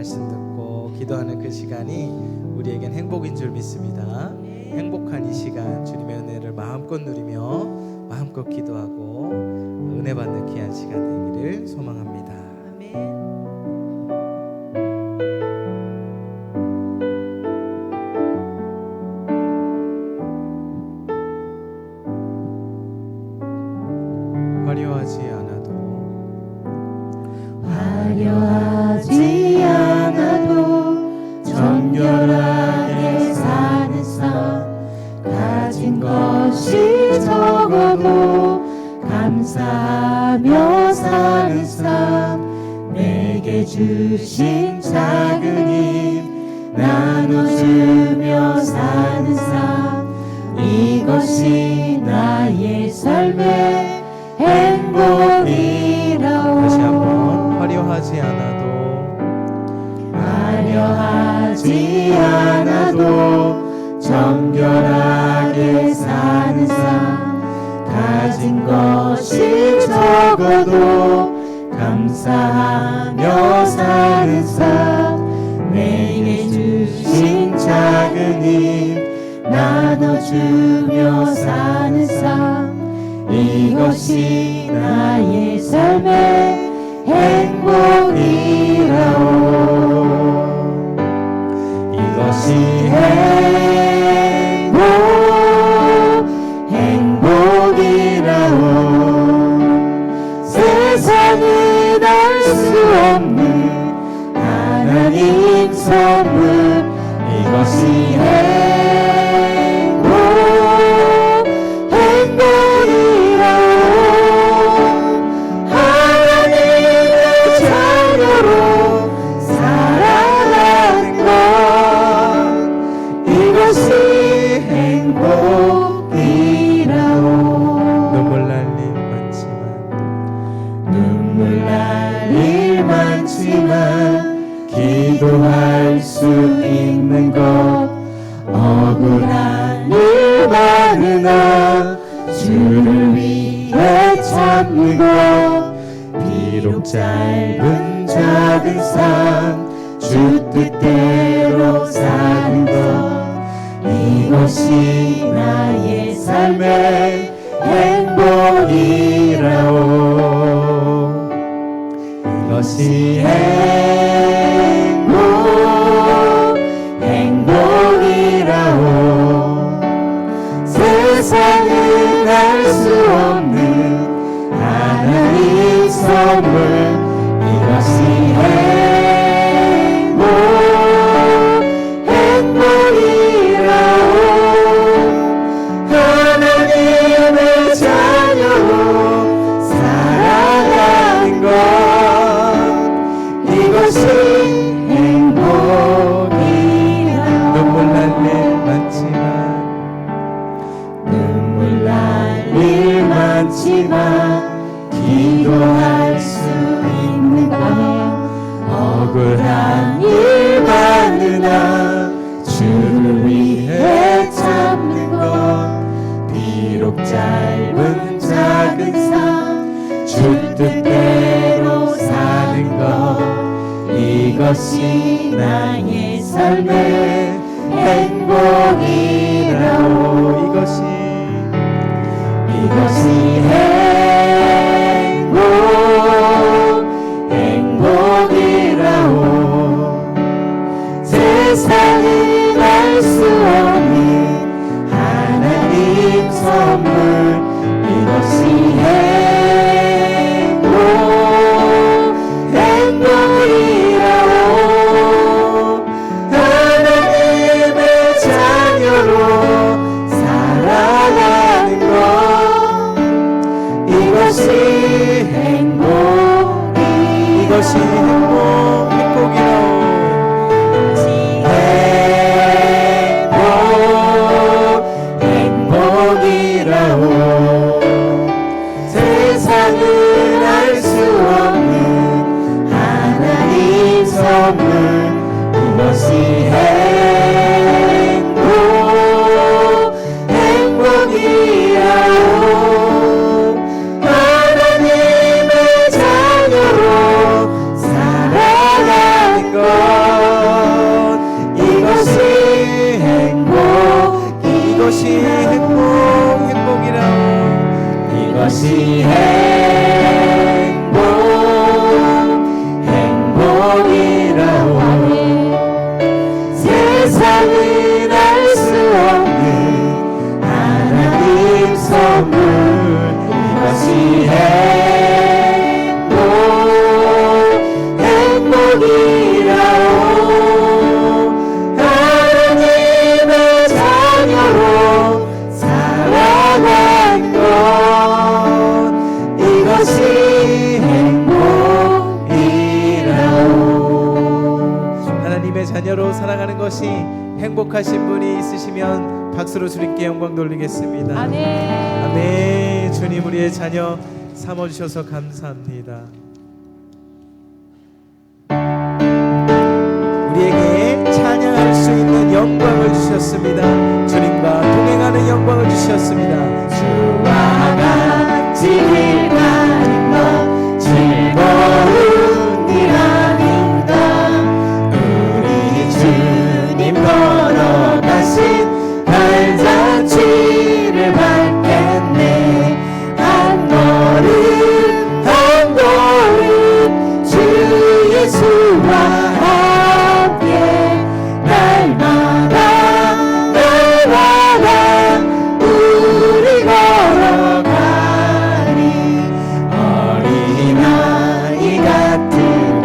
말씀 듣고 기도하는 그 시간이 우리에겐 행복인 줄 믿습니다. 행복한 이 시간 주님의 은혜를 마음껏 누리며 마음껏 기도하고 은혜 받는 귀한 시간 되기를 소망합니다. 아멘. 화려하지 않아도 정결하게 사는 삶, 가진 것이 적어도 감사하며 사는 삶, 내게 주신 작은 힘 나눠주며 사는 삶, 이것이 나의 삶의 행복이라오. 다시 한번 화려하지 않아도 정결하게 사는 삶, 가진 것이 적어도 감사하며 사는 삶, 내게 주신 작은 힘 나눠주며 사는 삶, 이것이 나의 삶의 행복이라오. 이것이 행복이라오. 세상은 알 수 없는 하나님 선물, 이것이 기도할 수 있는 것, 억울한 일 많으나 주를 위해 참는 것, 비록 짧은 작은 삶 주 뜻대로 사는 것, 이것이 나의 삶의 행복이라오. 이것이 행복이라오. 세상은 알 수 없는 하나님 선물, 이것이 행복이라오. 하나님의 자녀로 살아가는 것, 이것이 눈물 날 일 많지만 기도할 수 있는 것, 억울한 일 많으나 주를 위해 참는 것, 비록 짧은 작은 삶 주 뜻대로 사는 것, 이것이 나의 삶의 행복이라오. 이것이 행복이라오. 세상은 알 수 없는 하나님 선물, 이것이 행복이라오. 하나님의 자녀로 살아가는 것, 이것이 행복이라오. 행복이라오. 세상은 알 수 없는 하나님 선물, 이것이 행복이라오. 하나님의 자녀로 것이 행복하신 분이 있으시면 박수로 주님께 영광 돌리겠습니다. 아멘. 아멘. 주님 우리의 자녀 삼아주셔서 감사합니다. 우리에게 찬양할 수 있는 영광을 주셨습니다. 주님과 동행하는 영광을 주셨습니다. 주와 같이 길 가는 것 즐거운 일 아닌가. 우리 주님 걸어가신 발자취를 밟겠네. 한 걸음 한 걸음 주 예수와 함께 날마다 날마다 우리 걸어가리. 어린아이 같은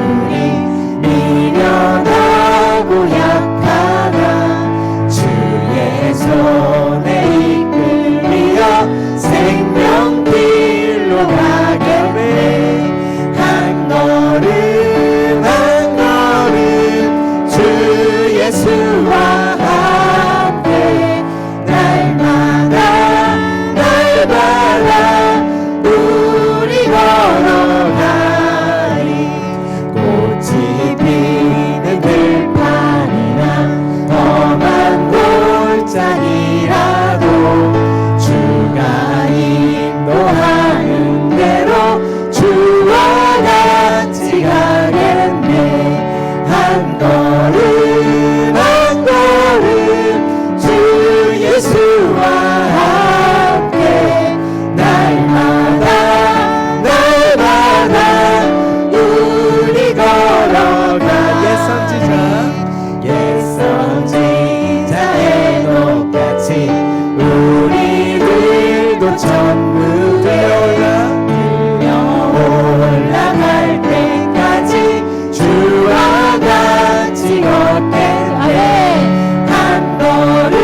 우리 미련하고 약하나 주의 손에 이끌리어 생명길로 가겠네. 한 걸음 한 걸음 주 예수와 함께 날마다 날마다 우리 걸어가리. 꽃이 피는 들판이나 험한 골짜기라도 주가 인도하는 대로 주와 같이 가겠네. 한 걸음 한 걸음 주 예수와 함께 날마다 날마다 우리 걸어가. 옛선지자의 똑같이 우리들도 천국 올라갈 때까지 주와 같이 걷겠네. 한 걸음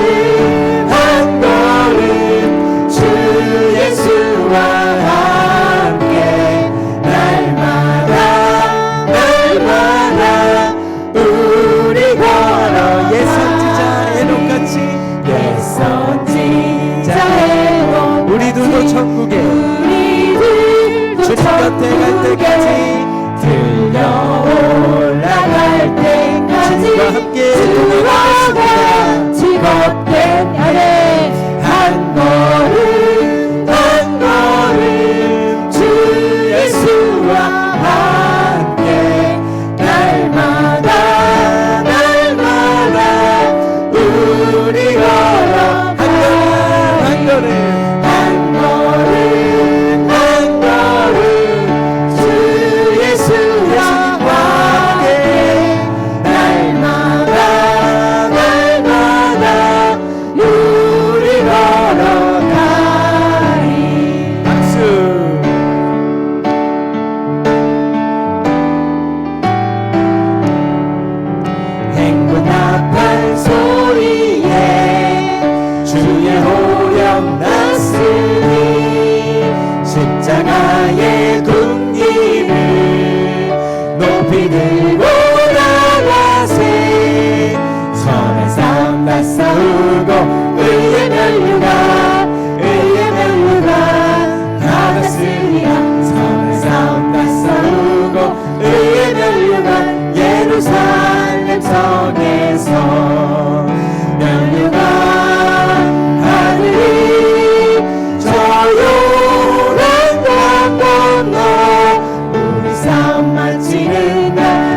한 걸음 주 예수와 함께 날마다 날마다 우리 걸어. 옛선지자의 똑같이 우리들도 천국에 주님 곁에 갈 때까지 들려 올라갈 때까지 주님과 함께 주와 같이 걷겠네. 한 걸음 한 걸음 주 예수와 함께 날마다 날마다 우리 걸어. 한 걸음 한 걸음 한 걸음 주 예수와 함께 날마다 날마다 우리 걸어가리. 박수. 행군합한 소리에 주의 호령 났으니 십자가의 뭇잎을 높이 들고 나가세. 선한 싸움 다 싸우고 의의 면류관 받았으리라. 선한 싸움 다 싸우고 의의 면류관 예루살렘 성에서 면류관 하늘이 저 요단강 건너 우리 싸움 마치는 날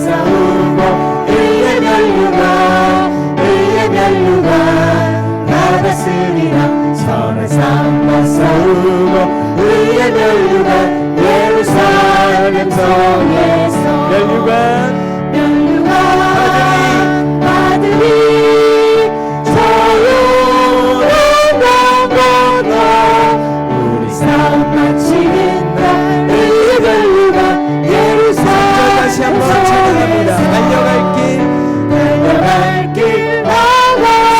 싸우고 의의 면류관 받았으리라. 선한 싸움만 싸우고 의의 면류관 예루살렘 성에서 면류관 받으리. 조용한 날 건너 우리 싸움 마치는 날 의의 면류관 예루살렘 다시 한번 찬양합니다. 달려갈 길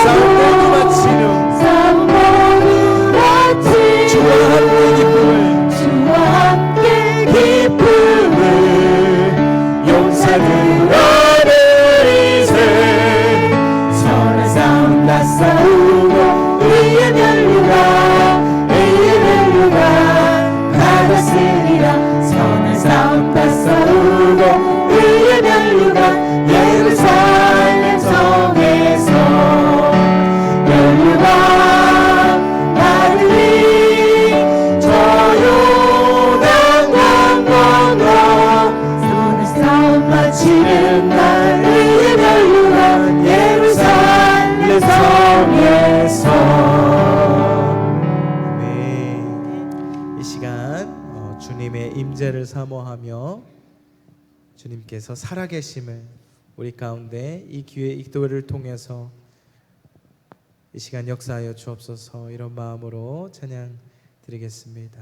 싸움 모두 마치는 주와 함께 기쁨을 용산으로 누리세. 선한 싸움 다 싸우고 의의 면류관 받았으리라. 선한 싸움 다 싸우고 의의 면류관 예루살렘 성에서 면류관 받으리. 조용한 강 건너 선한 싸움 마치는 날 의의 면류관 예루살렘 성에서. 네, 이 시간 주님의 임재를 사모하며 주님께서 살아계심을 우리 가운데 이 기도를 통해서 이 시간 역사하여 주옵소서. 이런 마음으로 찬양 드리겠습니다.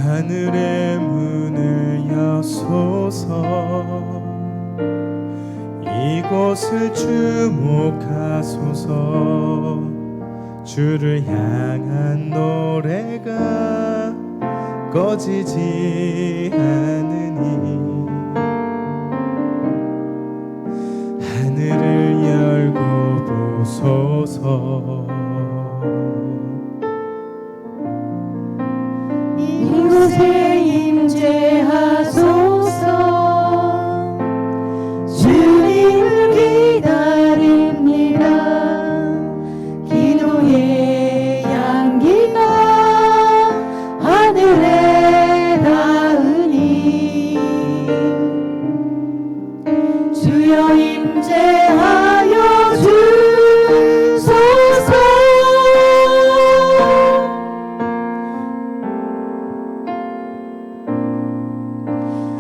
하늘의 문을 여소서. 이곳을 주목하소서. 주를 향한 노래가 꺼지지 않으니 하늘을 열고 보소서. 이곳에 임재하소서. 주님을 기다립니다. 기도의 향기가 하늘에 닿으니 주여 임재하여 주소서.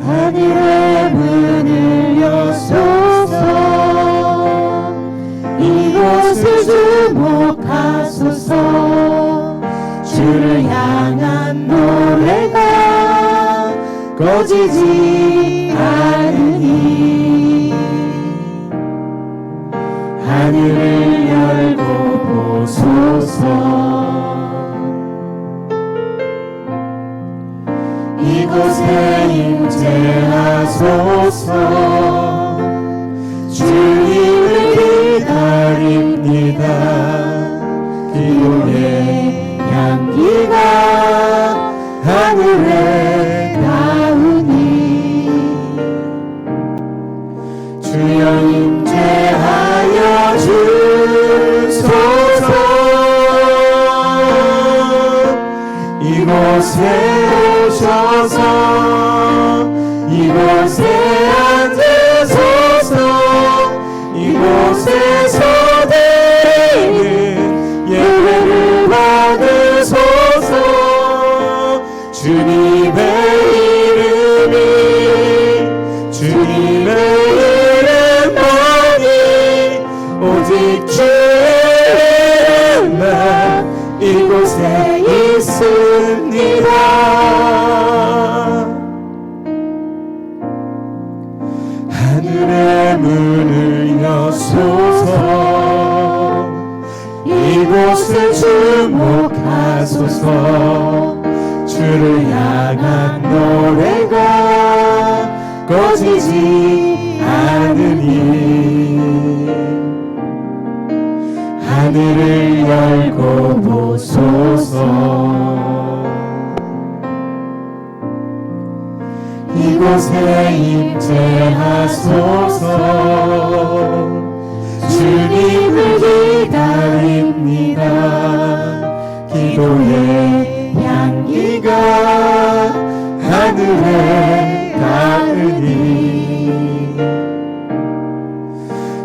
하늘의 문을 여소서. 이곳을 주목하소서. 주를 향한 노래가 꺼지지 않으니 하늘을 열고 보소서. 이곳에 임재하소서. 주님을 기다립니다. 기도의 향기가 하늘에 닿으니 주여 임재하여 주소서. 이곳에 오셔서 이곳에 앉으소서. 이곳에서 드리는 예배를 받으소서. 주님의 이름이 주님의 이름만이 오직 주의 이름만 이곳에 있습니다. 하늘의 문을 여소서. 이곳을 주목하소서. 주를 향한 노래가 꺼지지 않으니 하늘을 열고 보소서. 이곳에 임재하소서. 주님을 기다립니다. 기도의 향기가 하늘에 닿으니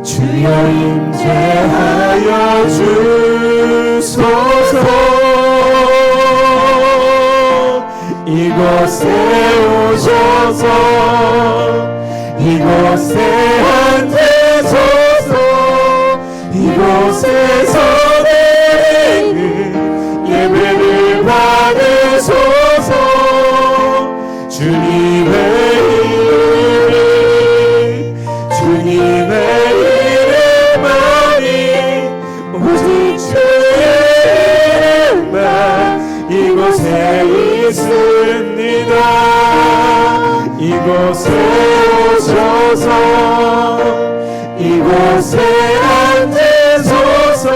주여 임재하여 주소서. 이곳에 오셔서 이곳에 앉으소서. 이곳에서 드리는 예배를 받으소서. 주님의 이름만이 오직 주의 이름만 이곳에 있습니다. 이곳에 오셔서 이곳에 앉으소서.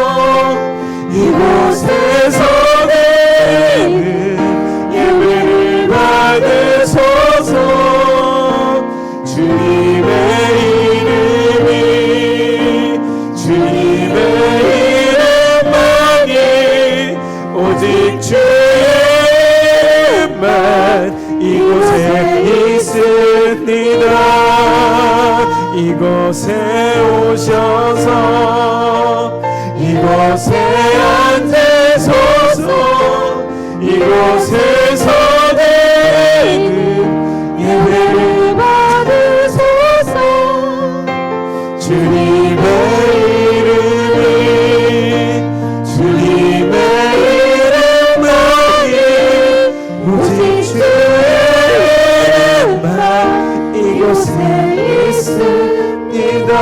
이곳에서 드리는 예배를 받으소서. 주님의 이름만이 오직 주의 이름만 이곳에 있습니다. 이곳에 오셔서 이곳에 앉으소서. 이곳에서 드리는 예배를 받으소서. 주님의 이름만이 오직 주의 이름만 이곳에 있습니다.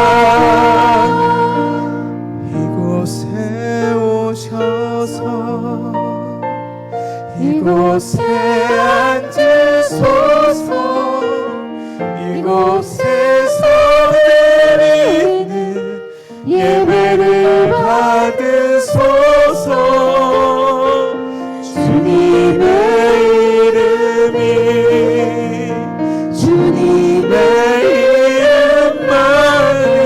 이곳에 오셔서 이곳에 앉으소서. 이곳에서 드리는 예배를 받으소서. 주님의 이름만이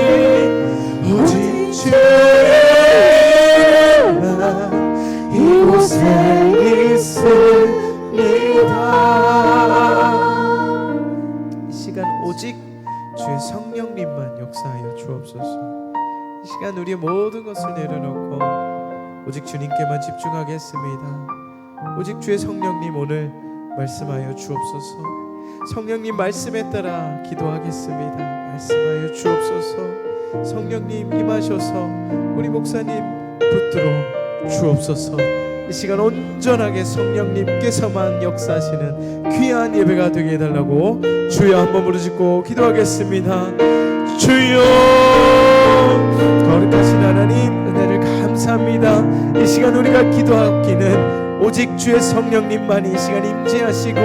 오직 주의 이름만 이곳에 있습니다. 이 시간 오직 주의 성령님만 역사하여 주옵소서. 이 시간 우리의 모든 것을 내려놓고 오직 주님께만 집중하겠습니다. 오직 주의 성령님 오늘 말씀하여 주옵소서. 성령님 말씀에 따라 기도하겠습니다. 말씀하여 주옵소서. 성령님 임하셔서 우리 목사님 붙들어 주옵소서. 이 시간 온전하게 성령님께서만 역사하시는 귀한 예배가 되게 해달라고 주여 한번 부르짖고 기도하겠습니다. 주여, 거룩하신 하나님 은혜를 감사합니다. 이 시간 우리가 기도하기는 오직 주의 성령님만이 이 시간 임재하시고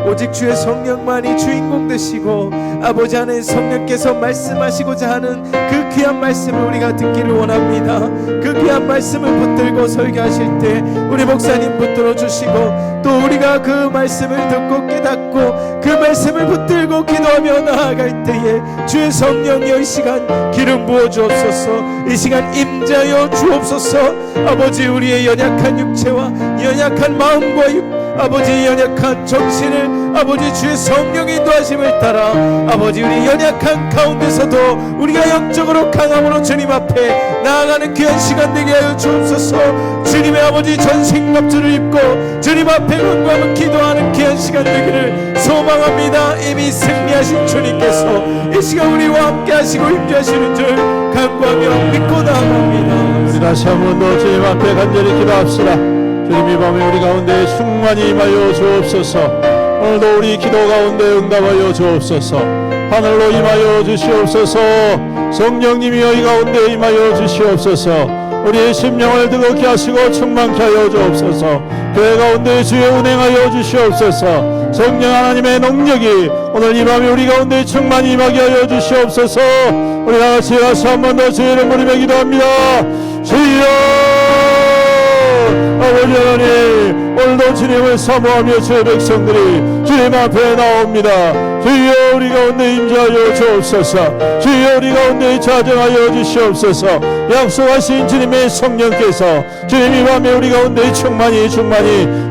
오직 주의 성령만이 주인공 되시고 아버지 안에 성령께서 말씀하시고자 하는 그 귀한 말씀을 우리가 듣기를 원합니다. 그 귀한 말씀을 붙들고 설교하실 때 우리 목사님 붙들어 주시고 또 우리가 그 말씀을 듣고 깨닫고 그 말씀을 붙들고 기도하며 나아갈 때에 주의 성령이여 이 시간 기름 부어 주옵소서. 이 시간 임재하여 주옵소서. 아버지 우리의 연약한 육체와 연약한 마음과 아버지 연약한 정신을 아버지 주의 성령의 인도하심을 따라 아버지 우리 연약한 가운데서도 우리가 영적으로 강함으로 주님 앞에 나아가는 귀한 시간 되게 하여 주옵소서. 주님의 아버지 전신갑주를 입고 주님 앞에 간구하며 기도하는 귀한 시간 되기를 소망합니다. 이미 승리하신 주님께서 이 시간 우리와 함께 하시고 임재하시는 줄 간구하며 믿고 나아갑니다. 우리 다시 한 번 더 주님 앞에 간절히 기도합시다. 주님 이 밤에 우리 가운데 충만히 임하여 주옵소서. 오늘도 우리 기도 가운데 응답하여 주옵소서. 하늘로 임하여 주시옵소서. 성령님이여 이 가운데 임하여 주시옵소서. 우리의 심령을 뜨겁게 하시고 충만케 하여 주옵소서. 교회 가운데 주의 운행하여 주시옵소서. 성령 하나님의 능력이 오늘 이 밤에 우리 가운데 충만히 임하게 하여 주시옵소서. 우리 다같이 다시 한 번 더 주의 이름 부르며 기도합니다. 주여, 아버지 하나님, 오늘도 주님을 사모하며 주의 백성들이 주님 앞에 나옵니다. 주여 우리 가운데 임재하여 주옵소서. 주여 우리 가운데 자정하여 주시옵소서. 약속하신 주님의 성령께서 주님 이 밤에 우리 가운데 충만히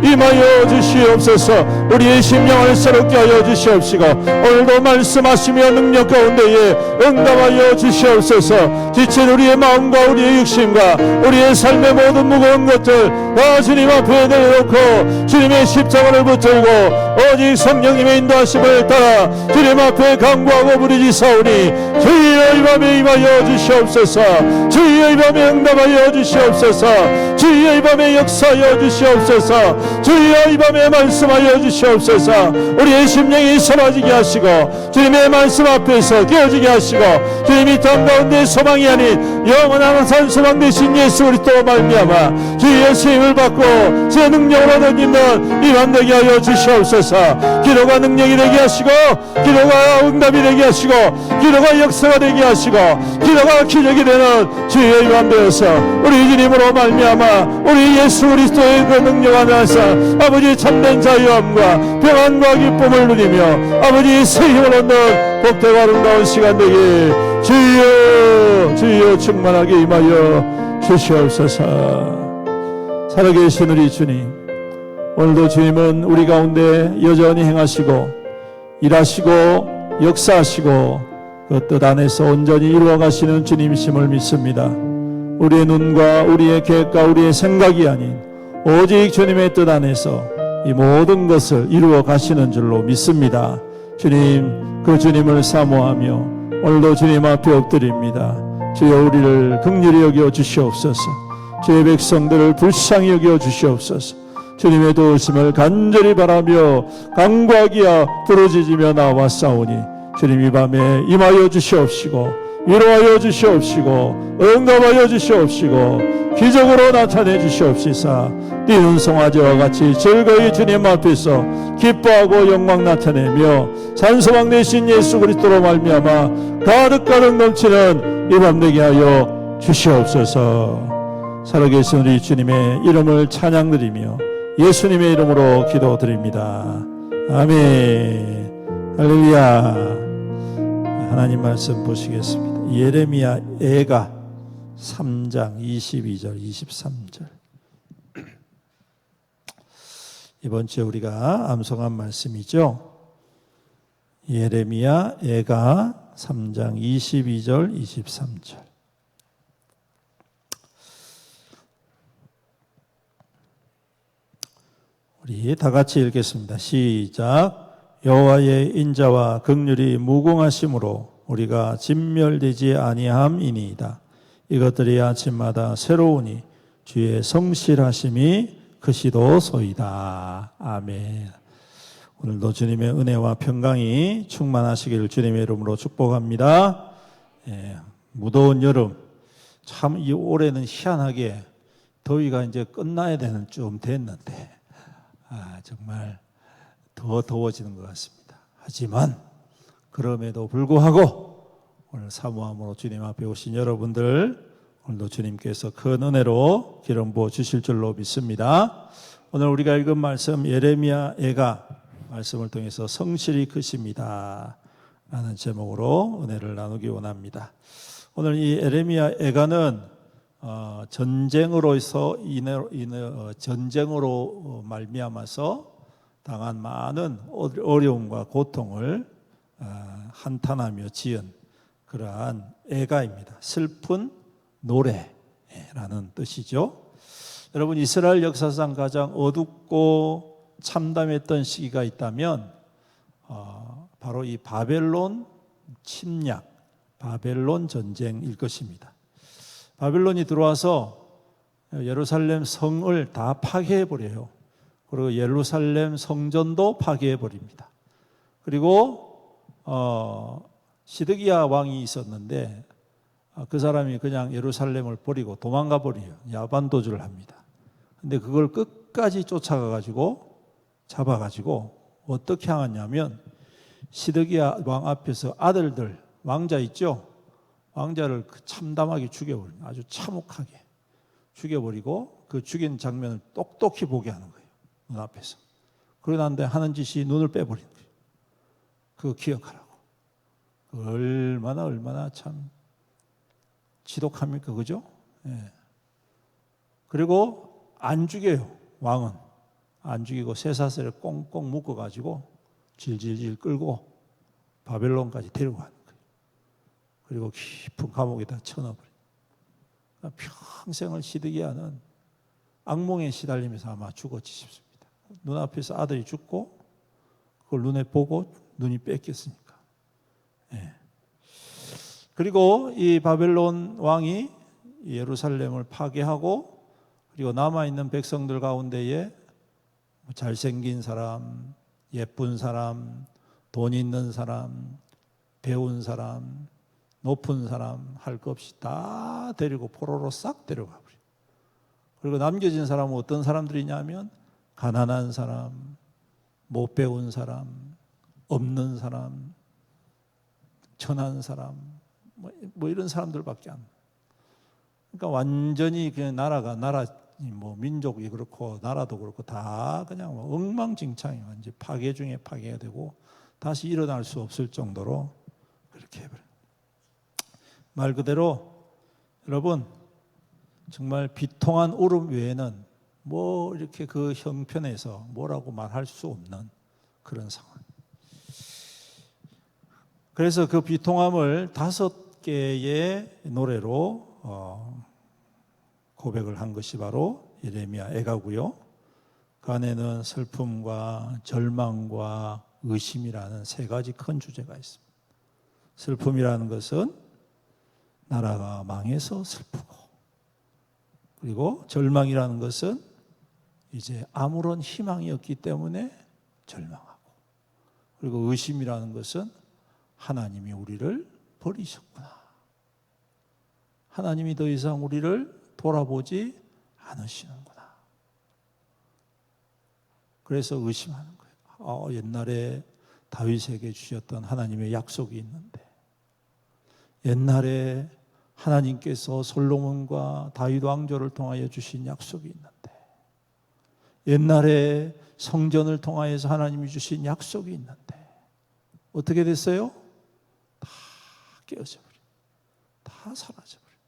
임하여 주시옵소서. 우리의 심령을 새롭게 하여 주시옵시고 오늘도 말씀하시며 능력 가운데에 응답하여 주시옵소서. 지친 우리의 마음과 우리의 육신과 우리의 삶의 모든 무거운 것들 다 주님 앞에 내려놓고 주님의 십자가를 붙들고 오직 성령님의 인도하심을 따라 주님 앞에 간구하고 부르짖사오니 주여 이 밤에 임하여 주시옵소서. 주여 이 밤에 응답하여 주시옵소서. 주여 이 밤에 역사하여 주시옵소서. 주여 이 밤에 말씀하여 주시옵소서. 우리의 심령이 사라지게 하시고 주님의 말씀 앞에서 깨어지게 하시고 주님이 땅 가운데 소망이 아닌 영원한 산소망 되신 예수 그리스도 말미암아 주의 쓰임을 받고 제 능력을 얻어있는 이 밤 되게 하여 주시옵소서. 기도가 능력이 되게 하시고 기도가 응답이 되게 하시고 기도가 역사가 되게 하시고 기도가 기적이 되는 주의 이 밤 되어서 우리 주님으로 말미암아 우리 예수 그리스도의 그 능력 안에서 아버지 참된 자유함과 평안과 기쁨을 누리며 아버지 새 힘을 얻는 복되고 아름다운 시간 되게 주여 충만하게 임하여 주시옵소서. 살아계신 우리 주님, 오늘도 주님은 우리 가운데 여전히 행하시고 일하시고 역사하시고 그 뜻 안에서 온전히 이루어가시는 주님이심을 믿습니다. 우리의 눈과 우리의 계획과 우리의 생각이 아닌 오직 주님의 뜻 안에서 이 모든 것을 이루어 가시는 줄로 믿습니다. 주님, 그 주님을 사모하며 오늘도 주님 앞에 엎드립니다. 주여 우리를 긍휼히 여겨 주시옵소서. 주의 백성들을 불쌍히 여겨 주시옵소서. 주님의 도우심을 간절히 바라며 간구하기야 부르짖으며 나왔사오니 주님 이 밤에 임하여 주시옵시고 위로하여 주시옵시고 응답하여 주시옵시고 기적으로 나타내 주시옵시사 뛰는 송아지와 같이 즐거이 주님 앞에서 기뻐하고 영광 나타내며 산소망 되신 예수 그리스도로 말미암아 가득가득 넘치는 이 밤 되게 하여 주시옵소서. 살아계신 우리 주님의 이름을 찬양드리며 예수님의 이름으로 기도드립니다. 아멘. 할렐루야. 하나님 말씀 보시겠습니다. 예레미야 애가 3장 22절 23절. 이번 주에 우리가 암송한 말씀이죠. 예레미야 애가 3장 22절 23절. 우리 다 같이 읽겠습니다. 시작. 여호와의 인자와 긍휼이 무궁하심으로 우리가 진멸되지 아니함이니이다. 이것들이 아침마다 새로우니 주의 성실하심이 크시도소이다. 아멘. 오늘도 주님의 은혜와 평강이 충만하시기를 주님의 이름으로 축복합니다. 무더운 여름, 참 이 올해는 희한하게 더위가 이제 끝나야 되는 좀 됐는데 정말 더 더워지는 것 같습니다. 하지만 그럼에도 불구하고 오늘 사모함으로 주님 앞에 오신 여러분들 오늘도 주님께서 큰 은혜로 기름 부어 주실 줄로 믿습니다. 오늘 우리가 읽은 말씀 예레미야 애가 말씀을 통해서 성실이 크십니다 라는 제목으로 은혜를 나누기 원합니다. 오늘 이 예레미야 애가는 전쟁으로 말미암아서 당한 많은 어려움과 고통을 한탄하며 지은 그러한 애가입니다. 슬픈 노래라는 뜻이죠. 여러분, 이스라엘 역사상 가장 어둡고 참담했던 시기가 있다면 바로 이 바벨론 침략, 바벨론 전쟁일 것입니다. 바벨론이 들어와서 예루살렘 성을 다 파괴해버려요. 그리고 예루살렘 성전도 파괴해버립니다. 그리고 시드기야 왕이 있었는데 그 사람이 그냥 예루살렘을 버리고 도망가 버려요. 야반도주를 합니다. 근데 그걸 끝까지 쫓아가가지고 잡아가지고 어떻게 하냐면 시드기야 왕 앞에서 아들들 왕자 있죠? 왕자를 참담하게 죽여버립니다. 아주 참혹하게 죽여버리고 그 죽인 장면을 똑똑히 보게 하는 거예요. 눈앞에서. 그러고 난데 하는 짓이 눈을 빼버리는 거예요. 그거 기억하라고. 얼마나 참 지독합니까, 그죠? 예. 그리고 안 죽여요. 왕은 안 죽이고 쇠사슬에 꽁꽁 묶어가지고 질질질 끌고 바벨론까지 데려가는 거예요. 그리고 깊은 감옥에다 쳐넣어버려요. 그러니까 평생을 시들게 하는 악몽에 시달리면서 아마 죽었지 싶습니다. 눈앞에서 아들이 죽고 그걸 눈에 보고 눈이 뺏겼으니까. 예. 그리고 이 바벨론 왕이 예루살렘을 파괴하고 그리고 남아있는 백성들 가운데에 잘생긴 사람, 예쁜 사람, 돈 있는 사람, 배운 사람, 높은 사람 할 것 없이 다 데리고 포로로 싹 데려가 버려요. 그리고 남겨진 사람은 어떤 사람들이냐면 가난한 사람, 못 배운 사람, 없는 사람, 천한 사람, 뭐 이런 사람들밖에 안. 그러니까 완전히 그냥 나라 뭐 민족이 그렇고 나라도 그렇고 다 그냥 뭐 엉망진창이 완전 파괴 중에 파괴가 되고 다시 일어날 수 없을 정도로 그렇게 해버려요. 말 그대로 여러분 정말 비통한 울음 외에는 뭐 이렇게 그 형편에서 뭐라고 말할 수 없는 그런 상황. 그래서 그 비통함을 5개의 노래로 고백을 한 것이 바로 예레미야 애가고요. 그 안에는 슬픔과 절망과 의심이라는 3가지 큰 주제가 있습니다. 슬픔이라는 것은 나라가 망해서 슬프고, 그리고 절망이라는 것은 이제 아무런 희망이 없기 때문에 절망하고, 그리고 의심이라는 것은 하나님이 우리를 버리셨구나. 하나님이 더 이상 우리를 돌아보지 않으시는구나. 그래서 의심하는 거예요. 옛날에 다윗에게 주셨던 하나님의 약속이 있는데, 옛날에 하나님께서 솔로몬과 다윗 왕조를 통하여 주신 약속이 있는데, 옛날에 성전을 통하여서 하나님이 주신 약속이 있는데 어떻게 됐어요? 다 깨어져 버려요. 다 사라져 버려요.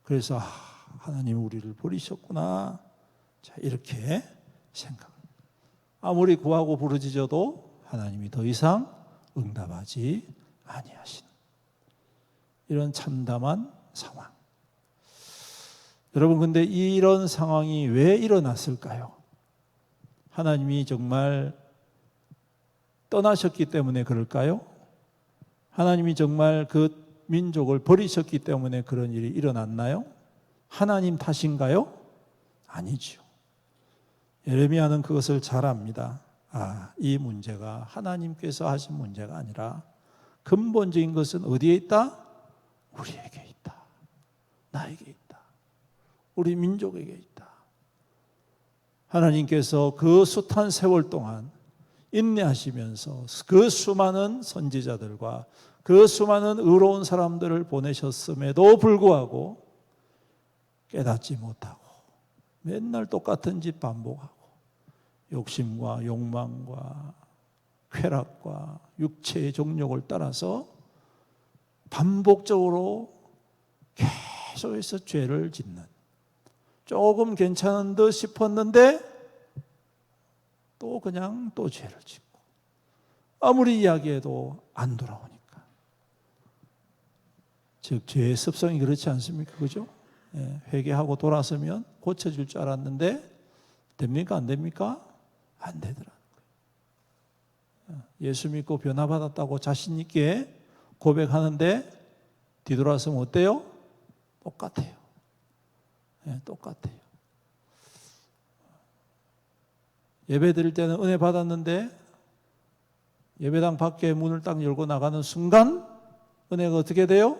그래서 하나님 우리를 버리셨구나. 자, 이렇게 생각합니다. 아무리 구하고 부르짖어도 하나님이 더 이상 응답하지 아니하시는 이런 참담한 상황. 여러분, 근데 이런 상황이 왜 일어났을까요? 하나님이 정말 떠나셨기 때문에 그럴까요? 하나님이 정말 그 민족을 버리셨기 때문에 그런 일이 일어났나요? 하나님 탓인가요? 아니죠. 예레미야는 그것을 잘 압니다. 이 문제가 하나님께서 하신 문제가 아니라 근본적인 것은 어디에 있다? 우리에게 있다. 나에게 있다. 우리 민족에게 있다. 하나님께서 그 숱한 세월 동안 인내하시면서 그 수많은 선지자들과 그 수많은 의로운 사람들을 보내셨음에도 불구하고 깨닫지 못하고 맨날 똑같은 짓 반복하고 욕심과 욕망과 쾌락과 육체의 정욕을 따라서 반복적으로 계속해서 죄를 짓는, 조금 괜찮은 듯 싶었는데 또 그냥 또 죄를 짓고, 아무리 이야기해도 안 돌아오니까. 즉 죄의 습성이 그렇지 않습니까? 그죠? 회개하고 돌아서면 고쳐질 줄 알았는데 됩니까? 안 됩니까? 안 되더라는 거예요. 예수 믿고 변화받았다고 자신 있게 고백하는데 뒤돌아서면 어때요? 똑같아요. 똑같아요. 예배 드릴 때는 은혜 받았는데 예배당 밖에 문을 딱 열고 나가는 순간 은혜가 어떻게 돼요?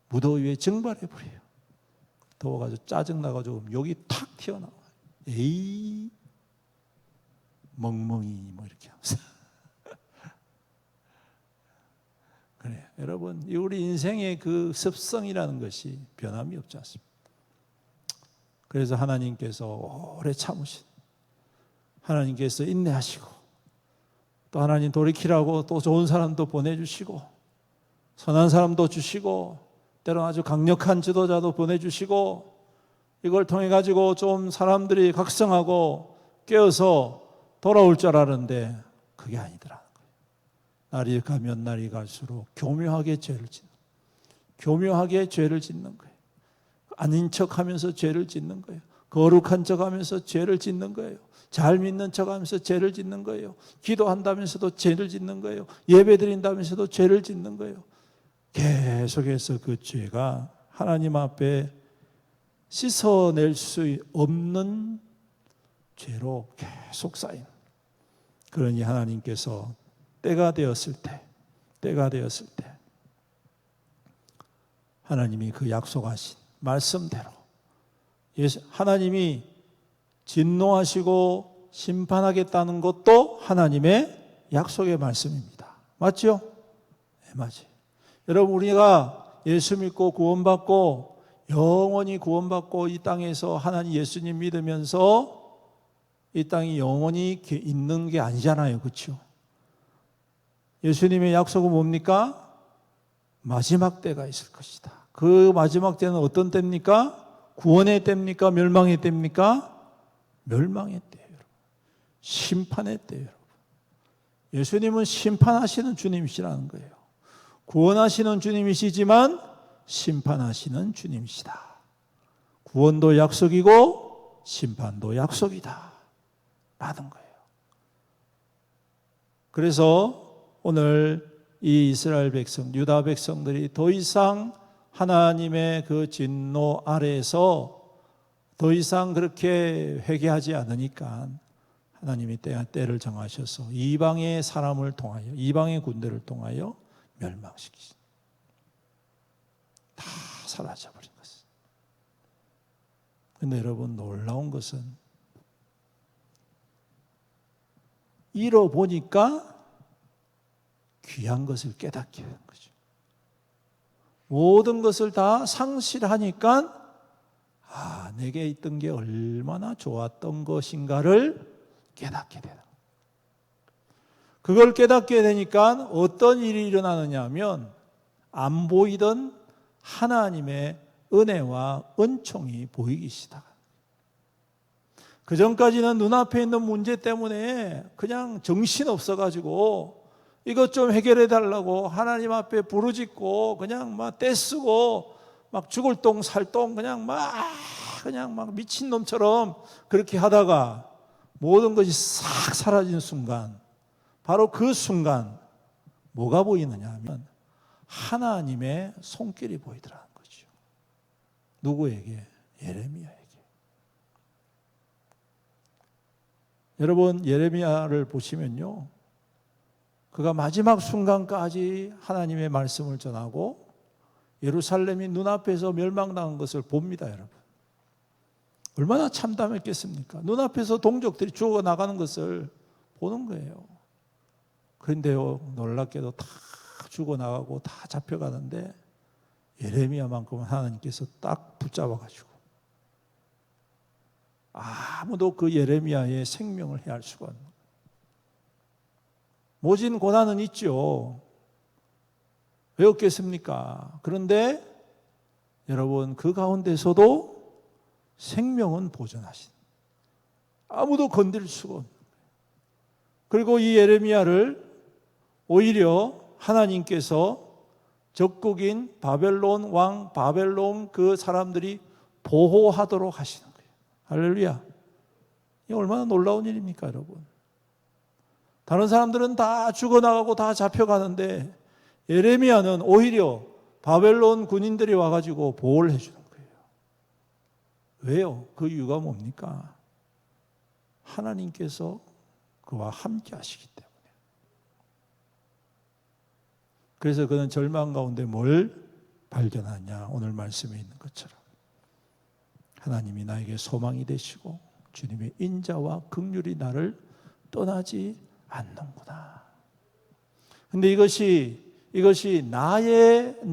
무더위에 증발해버려요. 더워가지고 짜증나가지고 욕이 탁 튀어나와요. 에이, 멍멍이 뭐 이렇게 하면서. 그래요. 여러분, 우리 인생의 그 습성이라는 것이 변함이 없지 않습니까? 그래서 하나님께서 오래 참으신, 하나님께서 인내하시고 또 하나님 돌이키라고 또 좋은 사람도 보내주시고 선한 사람도 주시고 때로는 아주 강력한 지도자도 보내주시고 이걸 통해 가지고 좀 사람들이 각성하고 깨어서 돌아올 줄 알았는데 그게 아니더라는 거예요. 날이 가면 날이 갈수록 교묘하게 죄를 짓는 거예요. 아닌 척하면서 죄를 짓는 거예요. 거룩한 척하면서 죄를 짓는 거예요. 잘 믿는 척하면서 죄를 짓는 거예요. 기도한다면서도 죄를 짓는 거예요. 예배드린다면서도 죄를 짓는 거예요. 계속해서 그 죄가 하나님 앞에 씻어낼 수 없는 죄로 계속 쌓인. 그러니 하나님께서 때가 되었을 때 하나님이 그 약속하신 말씀대로 하나님이 진노하시고 심판하겠다는 것도 하나님의 약속의 말씀입니다. 맞죠? 네, 맞아요. 여러분, 우리가 예수 믿고 구원받고 영원히 구원받고 이 땅에서 하나님 예수님 믿으면서 이 땅이 영원히 있는 게 아니잖아요. 그렇죠? 예수님의 약속은 뭡니까? 마지막 때가 있을 것이다. 그 마지막 때는 어떤 때입니까? 구원의 때입니까? 멸망의 때입니까? 멸망의 때예요. 심판의 때예요. 여러분. 예수님은 심판하시는 주님이시라는 거예요. 구원하시는 주님이시지만 심판하시는 주님이시다. 구원도 약속이고 심판도 약속이다 라는 거예요. 그래서 오늘 이 이스라엘 백성, 유다 백성들이 더 이상 하나님의 그 진노 아래에서 더 이상 그렇게 회개하지 않으니까 하나님이 때를 정하셔서 이방의 사람을 통하여, 이방의 군대를 통하여 멸망시키신, 다 사라져버린 것입니다. 그런데 여러분, 놀라운 것은 잃어보니까 귀한 것을 깨닫게 되는 거죠. 모든 것을 다 상실하니까 내게 있던 게 얼마나 좋았던 것인가를 깨닫게 되는 거예요. 그걸 깨닫게 되니까 어떤 일이 일어나느냐 하면 안 보이던 하나님의 은혜와 은총이 보이기 시작합니다. 그 전까지는 눈앞에 있는 문제 때문에 그냥 정신없어가지고 이것 좀 해결해 달라고 하나님 앞에 부르짖고 그냥 막 떼쓰고 막 죽을 똥 살 똥 그냥 막 미친놈처럼 그렇게 하다가 모든 것이 싹 사라진 순간, 바로 그 순간 뭐가 보이느냐 하면 하나님의 손길이 보이더라는 거죠. 누구에게? 예레미야에게. 여러분, 예레미야를 보시면요, 그가 마지막 순간까지 하나님의 말씀을 전하고 예루살렘이 눈앞에서 멸망당한 것을 봅니다. 여러분, 얼마나 참담했겠습니까? 눈앞에서 동족들이 죽어나가는 것을 보는 거예요. 그런데요, 놀랍게도 다 죽어나가고 다 잡혀가는데 예레미야만큼은 하나님께서 딱 붙잡아가지고 아무도 그 예레미야의 생명을 해할 수가 없는 거예요. 모진 고난은 있죠. 왜 없겠습니까? 그런데 여러분, 그 가운데서도 생명은 보존하신, 아무도 건드릴 수가 없는 거예요. 그리고 이 예레미야를 오히려 하나님께서 적국인 바벨론 왕, 바벨론 그 사람들이 보호하도록 하시는 거예요. 할렐루야. 이게 얼마나 놀라운 일입니까, 여러분? 다른 사람들은 다 죽어나가고 다 잡혀가는데 예레미야는 오히려 바벨론 군인들이 와가지고 보호를 해주는 거예요. 왜요? 그 이유가 뭡니까? 하나님께서 그와 함께 하시기 때문에. 그래서 그는 절망 가운데 뭘 발견하냐? 오늘 말씀에 있는 것처럼 하나님이 나에게 소망이 되시고 주님의 인자와 긍휼이 나를 떠나지 않는구나. 근데 이것이 나만의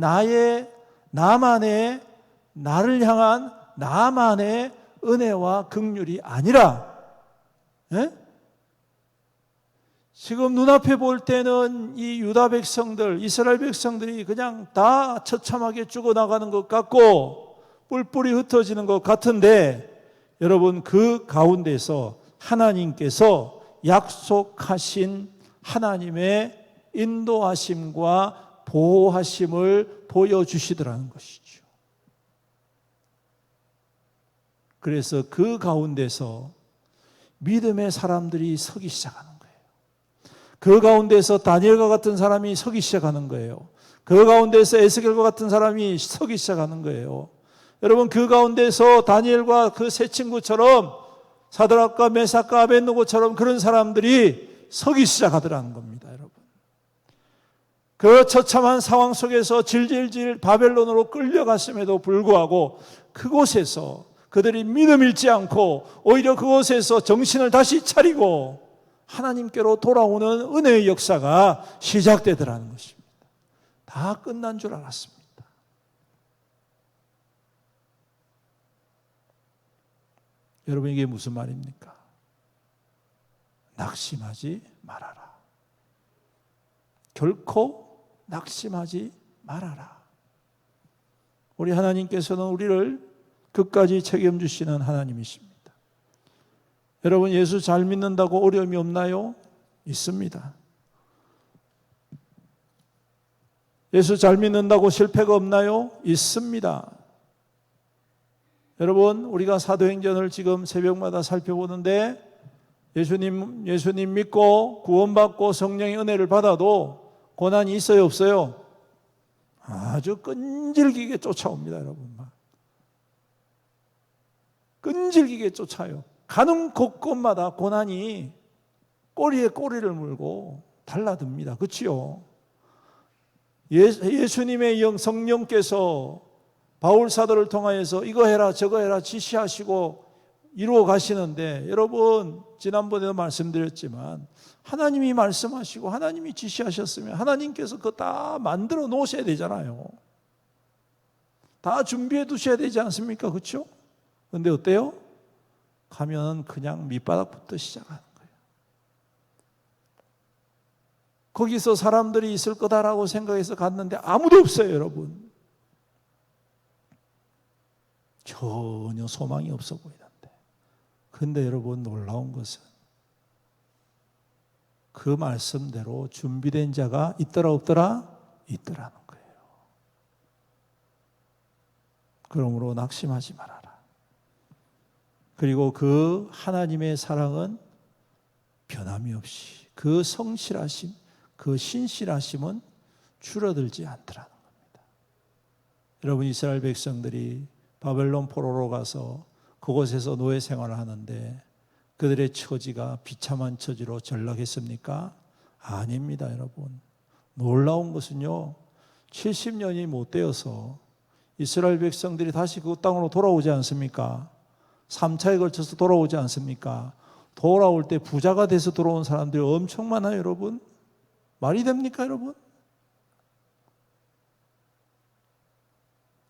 나를 향한 나만의 은혜와 긍휼이 아니라 지금 눈앞에 볼 때는 이 유다 백성들, 이스라엘 백성들이 그냥 다 처참하게 죽어나가는 것 같고 뿔뿔이 흩어지는 것 같은데, 여러분 그 가운데서 하나님께서 약속하신 하나님의 인도하심과 보호하심을 보여주시더라는 것이죠. 그래서 그 가운데서 믿음의 사람들이 서기 시작하는 거예요. 그 가운데서 다니엘과 같은 사람이 서기 시작하는 거예요. 그 가운데서 에스겔과 같은 사람이 서기 시작하는 거예요. 여러분 그 가운데서 다니엘과 그 세 친구처럼 사드락과 메삭과 아벳느고처럼 그런 사람들이 서기 시작하더라는 겁니다. 여러분 그 처참한 상황 속에서 질질질 바벨론으로 끌려갔음에도 불구하고 그곳에서 그들이 믿음 잃지 않고 오히려 그곳에서 정신을 다시 차리고 하나님께로 돌아오는 은혜의 역사가 시작되더라는 것입니다. 다 끝난 줄 알았습니다. 여러분 이게 무슨 말입니까? 낙심하지 말아라. 결코 낙심하지 말아라. 우리 하나님께서는 우리를 끝까지 책임지시는 하나님이십니다. 여러분 예수 잘 믿는다고 어려움이 없나요? 있습니다. 예수 잘 믿는다고 실패가 없나요? 있습니다. 여러분 우리가 사도행전을 지금 새벽마다 살펴보는데 예수님 믿고 구원받고 성령의 은혜를 받아도 고난이 있어요 없어요? 아주 끈질기게 쫓아옵니다. 여러분 끈질기게 쫓아요. 가는 곳곳마다 고난이 꼬리에 꼬리를 물고 달라듭니다. 그렇지요? 예수님의 영 성령께서 바울 사도를 통하여서 이거 해라 저거 해라 지시하시고 이루어 가시는데, 여러분 지난번에도 말씀드렸지만 하나님이 말씀하시고 하나님이 지시하셨으면 하나님께서 그거 다 만들어 놓으셔야 되잖아요. 다 준비해 두셔야 되지 않습니까? 그렇죠? 근데 어때요? 가면 그냥 밑바닥부터 시작하는 거예요. 거기서 사람들이 있을 거다라고 생각해서 갔는데 아무도 없어요. 여러분 전혀 소망이 없어 보이는데, 근데 여러분 놀라운 것은 그 말씀대로 준비된 자가 있더라 없더라? 있더라는 거예요. 그러므로 낙심하지 말아라. 그리고 그 하나님의 사랑은 변함이 없이, 그 성실하심, 그 신실하심은 줄어들지 않더라는 겁니다. 여러분 이스라엘 백성들이 바벨론 포로로 가서 그곳에서 노예 생활을 하는데 그들의 처지가 비참한 처지로 전락했습니까? 아닙니다. 여러분 놀라운 것은요 70년이 못 되어서 이스라엘 백성들이 다시 그 땅으로 돌아오지 않습니까? 3차에 걸쳐서 돌아오지 않습니까? 돌아올 때 부자가 돼서 돌아온 사람들이 엄청 많아요. 여러분 말이 됩니까? 여러분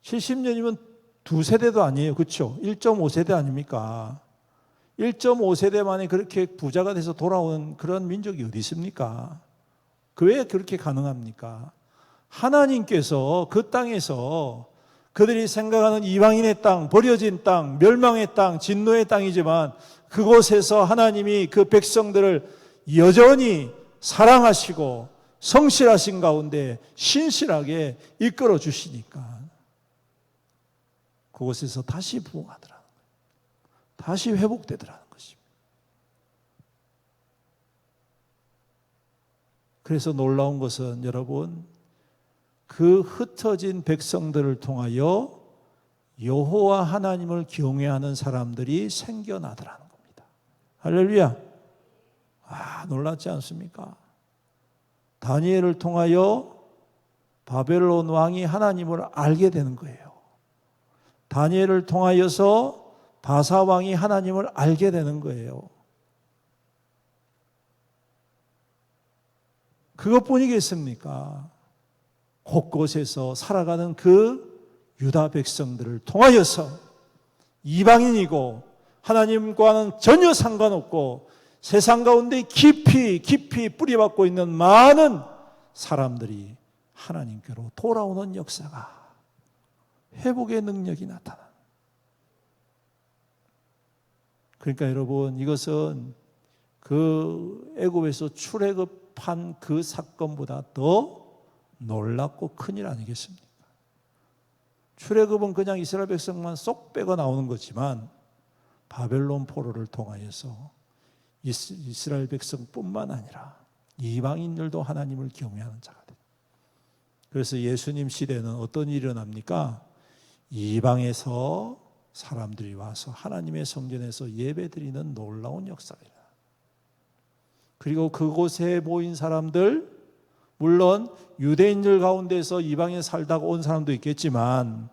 70년이면 두 세대도 아니에요. 그렇죠? 1.5세대 아닙니까? 1.5세대 만에 그렇게 부자가 돼서 돌아온 그런 민족이 어디 있습니까? 왜 그렇게 가능합니까? 하나님께서 그 땅에서 그들이 생각하는 이방인의 땅, 버려진 땅, 멸망의 땅, 진노의 땅이지만 그곳에서 하나님이 그 백성들을 여전히 사랑하시고 성실하신 가운데 신실하게 이끌어 주시니까 그곳에서 다시 부흥하더라는 거예요. 다시 회복되더라는 것입니다. 그래서 놀라운 것은 여러분 그 흩어진 백성들을 통하여 여호와 하나님을 경외하는 사람들이 생겨나더라는 겁니다. 할렐루야. 놀랍지 않습니까? 다니엘을 통하여 바벨론 왕이 하나님을 알게 되는 거예요. 다니엘을 통하여서 바사 왕이 하나님을 알게 되는 거예요. 그것뿐이겠습니까? 곳곳에서 살아가는 그 유다 백성들을 통하여서 이방인이고 하나님과는 전혀 상관없고 세상 가운데 깊이 뿌리박고 있는 많은 사람들이 하나님께로 돌아오는 역사가, 회복의 능력이 나타나. 그러니까 여러분, 이것은 그 애굽에서 출애굽한 그 사건보다 더 놀랍고 큰일 아니겠습니까? 출애굽은 그냥 이스라엘 백성만 쏙 빼고 나오는 거지만 바벨론 포로를 통하여서 이스라엘 백성뿐만 아니라 이방인들도 하나님을 경외하는 자가 됩니다. 그래서 예수님 시대는 어떤 일이 일어납니까? 이방에서 사람들이 와서 하나님의 성전에서 예배드리는 놀라운 역사가 일어납니다. 그리고 그곳에 모인 사람들, 물론 유대인들 가운데서 이방에 살다가 온 사람도 있겠지만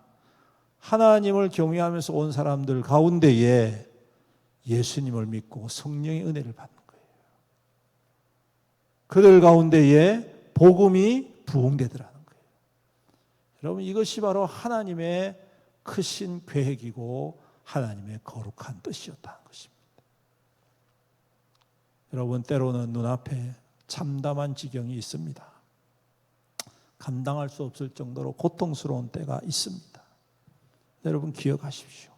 하나님을 경외하면서 온 사람들 가운데에 예수님을 믿고 성령의 은혜를 받는 거예요. 그들 가운데에 복음이 부흥되더라는 거예요. 여러분, 이것이 바로 하나님의 크신 계획이고 하나님의 거룩한 뜻이었다는 것입니다. 여러분, 때로는 눈앞에 참담한 지경이 있습니다. 감당할 수 없을 정도로 고통스러운 때가 있습니다. 여러분, 기억하십시오.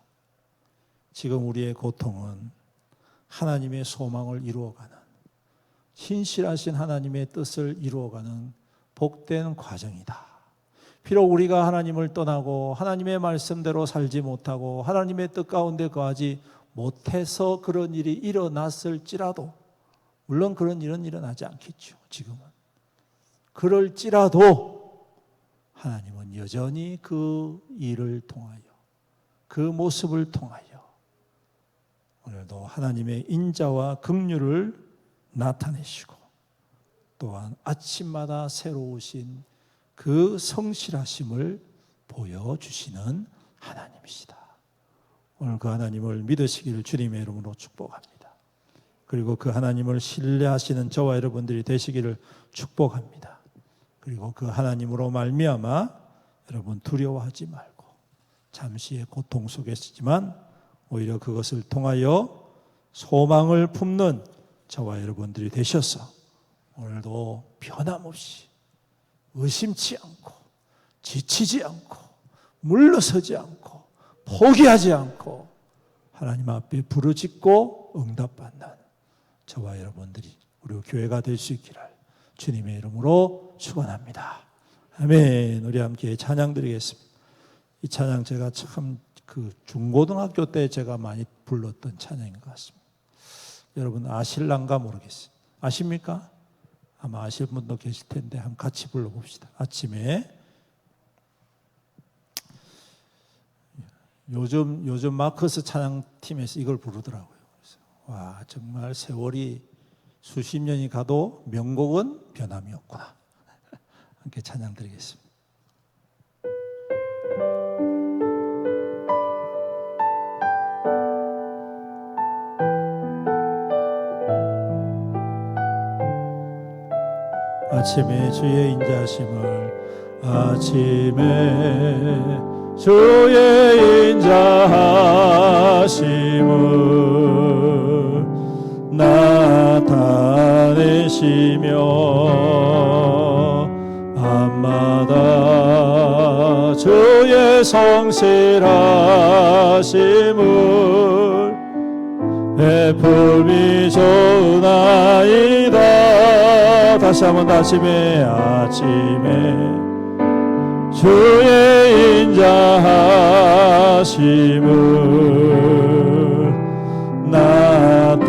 지금 우리의 고통은 하나님의 소망을 이루어가는, 신실하신 하나님의 뜻을 이루어가는 복된 과정이다. 비록 우리가 하나님을 떠나고 하나님의 말씀대로 살지 못하고 하나님의 뜻 가운데 거하지 못해서 그런 일이 일어났을지라도, 물론 그런 일은 일어나지 않겠죠. 지금은. 그럴지라도 하나님은 여전히 그 일을 통하여, 그 모습을 통하여 오늘도 하나님의 인자와 긍휼을 나타내시고, 또한 아침마다 새로우신 그 성실하심을 보여주시는 하나님이시다. 오늘 그 하나님을 믿으시기를 주님의 이름으로 축복합니다. 그리고 그 하나님을 신뢰하시는 저와 여러분들이 되시기를 축복합니다. 그리고 그 하나님으로 말미암아 여러분 두려워하지 말고, 잠시의 고통 속에서지만 오히려 그것을 통하여 소망을 품는 저와 여러분들이 되셔서 오늘도 변함없이 의심치 않고 지치지 않고 물러서지 않고 포기하지 않고 하나님 앞에 부르짖고 응답받는 저와 여러분들이 우리 교회가 될 수 있기를 주님의 이름으로 축원합니다. 아멘. 우리 함께 찬양 드리겠습니다. 이 찬양 제가 참 그 중고등학교 때 제가 많이 불렀던 찬양인 것 같습니다. 여러분 아실란가 모르겠어요. 아십니까? 아마 아실 분도 계실 텐데 한번 같이 불러봅시다. 아침에 요즘 마커스 찬양팀에서 이걸 부르더라고요. 그래서 와, 정말 세월이 수십 년이 가도 명곡은 변함이 없구나. 함께 찬양 드리겠습니다. 아침에 주의 인자하심을, 아침에 주의 인자하심을 나타내시며 밤마다 주의 성실하심을 베풀미 좋나이다. 다시 한번 아침에 주의 인자하심을 나타내시며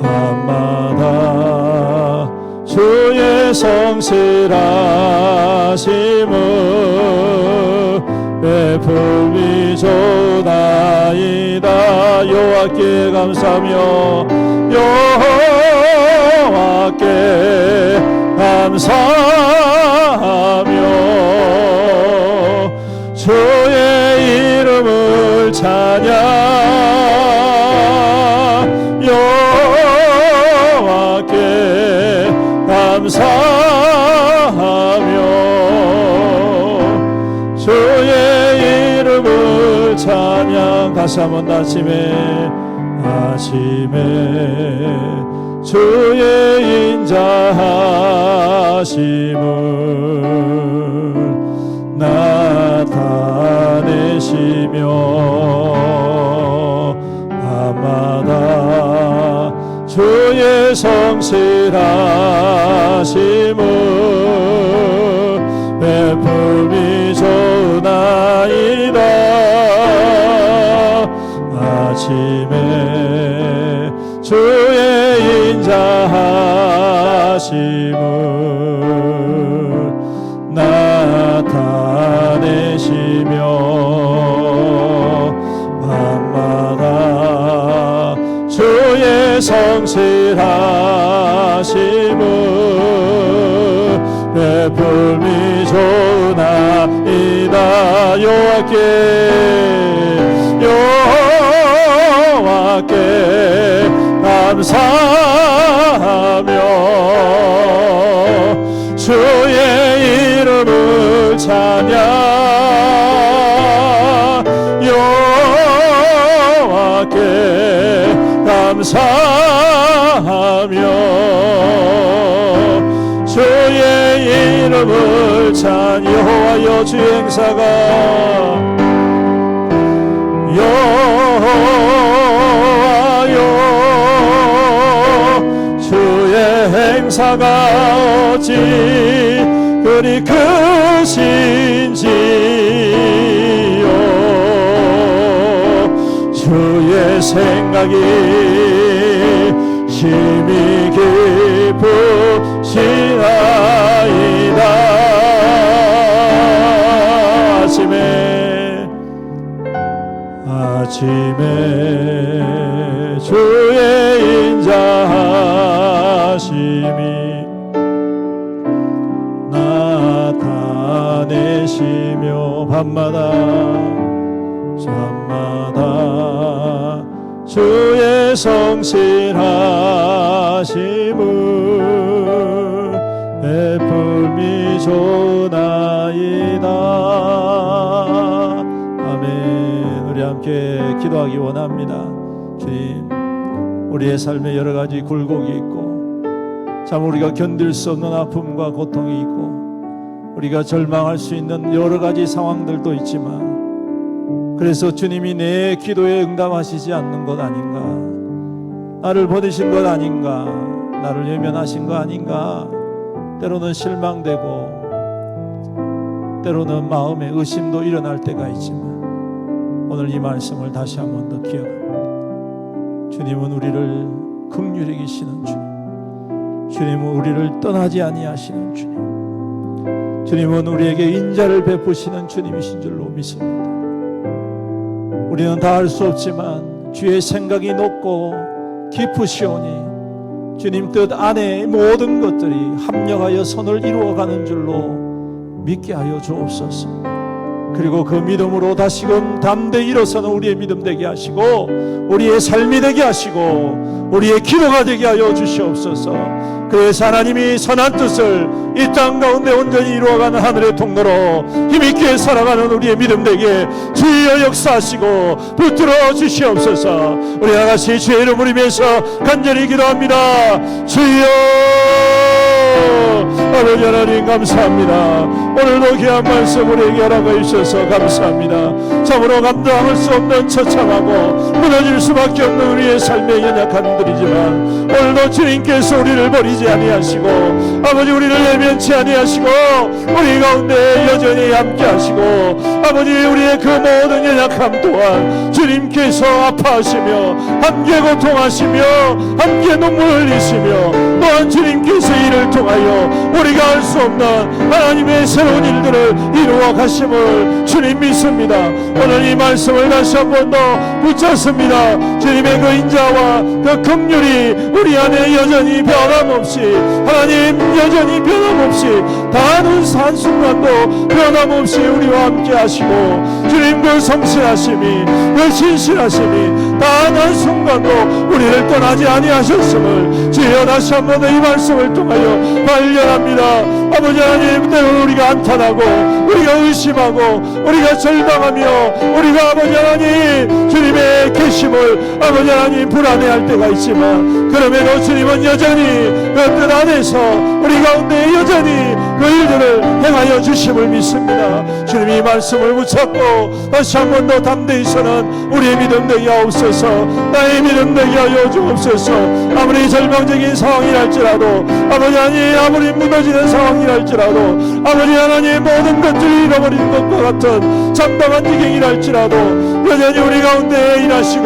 밤마다 주의 성실하심을 베풀미 좋나이다. 여호와께 감사하며 여호와께 감사하며 주의 이름을 찬양, 여호와께 감사하며 주의 이름을 찬양. 다시 한번 아침에 주의 인자하심을 나타내시며 밤마다 주의 성실하심을 베풀미 좋나이다. 아침에 주의 인자하심을 나타내시며 밤마다 주의 성실하심을 베풀미 좋나이다. 여호와께 감사하며 주의 이름을 찬양. 여호와께 감사하며 주의 이름을 찬양. 여호와여 주의 행사가 여호와여 주의 행사가 어찌 그리 크신지요. 주의 생각이 힘이 깊으시나이다. 아침에 주의 인자하심이 나타내시며 밤마다 주의 성실하심을 베풀미 좋나이다. 아멘. 우리 함께 기도하기 원합니다. 주님, 우리의 삶에 여러 가지 굴곡이 있고 참 우리가 견딜 수 없는 아픔과 고통이 있고 우리가 절망할 수 있는 여러 가지 상황들도 있지만 그래서 주님이 내 기도에 응답하시지 않는 것 아닌가, 나를 버리신 것 아닌가, 나를 외면하신 것 아닌가, 때로는 실망되고 때로는 마음에 의심도 일어날 때가 있지만 오늘 이 말씀을 다시 한 번 더 기억합니다. 주님은 우리를 긍휼히 여기시는 주님, 주님은 우리를 떠나지 아니하시는 주님, 주님은 우리에게 인자를 베푸시는 주님이신 줄로 믿습니다. 우리는 다 알 수 없지만 주의 생각이 높고 깊으시오니 주님 뜻 안에 모든 것들이 합력하여 선을 이루어가는 줄로 믿게 하여 주옵소서. 그리고 그 믿음으로 다시금 담대히 일어서는 우리의 믿음 되게 하시고 우리의 삶이 되게 하시고 우리의 기도가 되게 하여 주시옵소서. 그래서 하나님이 선한 뜻을 이 땅 가운데 온전히 이루어가는 하늘의 통로로 힘있게 살아가는 우리의 믿음 되게 주여 역사하시고 붙들어 주시옵소서. 우리 다같이 주의 이름 부르면서 간절히 기도합니다. 주여, 아버지 하나님 감사합니다. 오늘도 귀한 말씀 우리에게 허락해 주셔서 감사합니다. 참으로 감당할 수 없는 처참하고 무너질 수밖에 없는 우리의 삶의 연약한 분들이지만 오늘도 주님께서 우리를 버리지 아니하시고 아버지 우리를 내면치 아니하시고 우리 가운데 여전히 함께 하시고 아버지 우리의 그 모든 연약함 또한 주님께서 아파하시며 함께 고통하시며 함께 눈물 흘리시며 또한 주님께서 이를 통하여 우리가 할 수 없는 하나님의 새로운 일들을 이루어 가심을 주님 믿습니다. 오늘 이 말씀을 다시 한 번 더 붙잡습니다. 주님의 그 인자와 그 긍휼이 우리 안에 여전히 변함없이 하나님 여전히 변함없이 단 한순간도 변함없이 우리와 함께 하시고 주님 그 성실하심이 그 신실하심이 단 한순간도 우리를 떠나지 아니하셨음을 주여 다시 한 번 더 이 말씀을 통하여 발견합니다. 아버지 하나님, 때로 우리가 안탄하고 우리가 의심하고 우리가 절망하며 우리가 아버지 하나님 주님의 계심을 아버지 하나님 불안해할 때가 있지만, 그럼에도 주님은 여전히 그 뜻 안에서 우리 가운데 여전히 그 일들을 행하여 주심을 믿습니다. 주님이 말씀을 붙잡고 다시 한 번 더 담대히 서는 우리의 믿음 되게 하옵소서. 나의 믿음 되게 하여 주옵소서. 아무리 절망적인 상황이랄지라도, 아버지 하나님 아무리 무너지는 상황이랄지라도, 아버지 하나님 모든 것들을 잃어버린 것과 같은 참담한 지경이랄지라도 여전히 우리 가운데 일하시고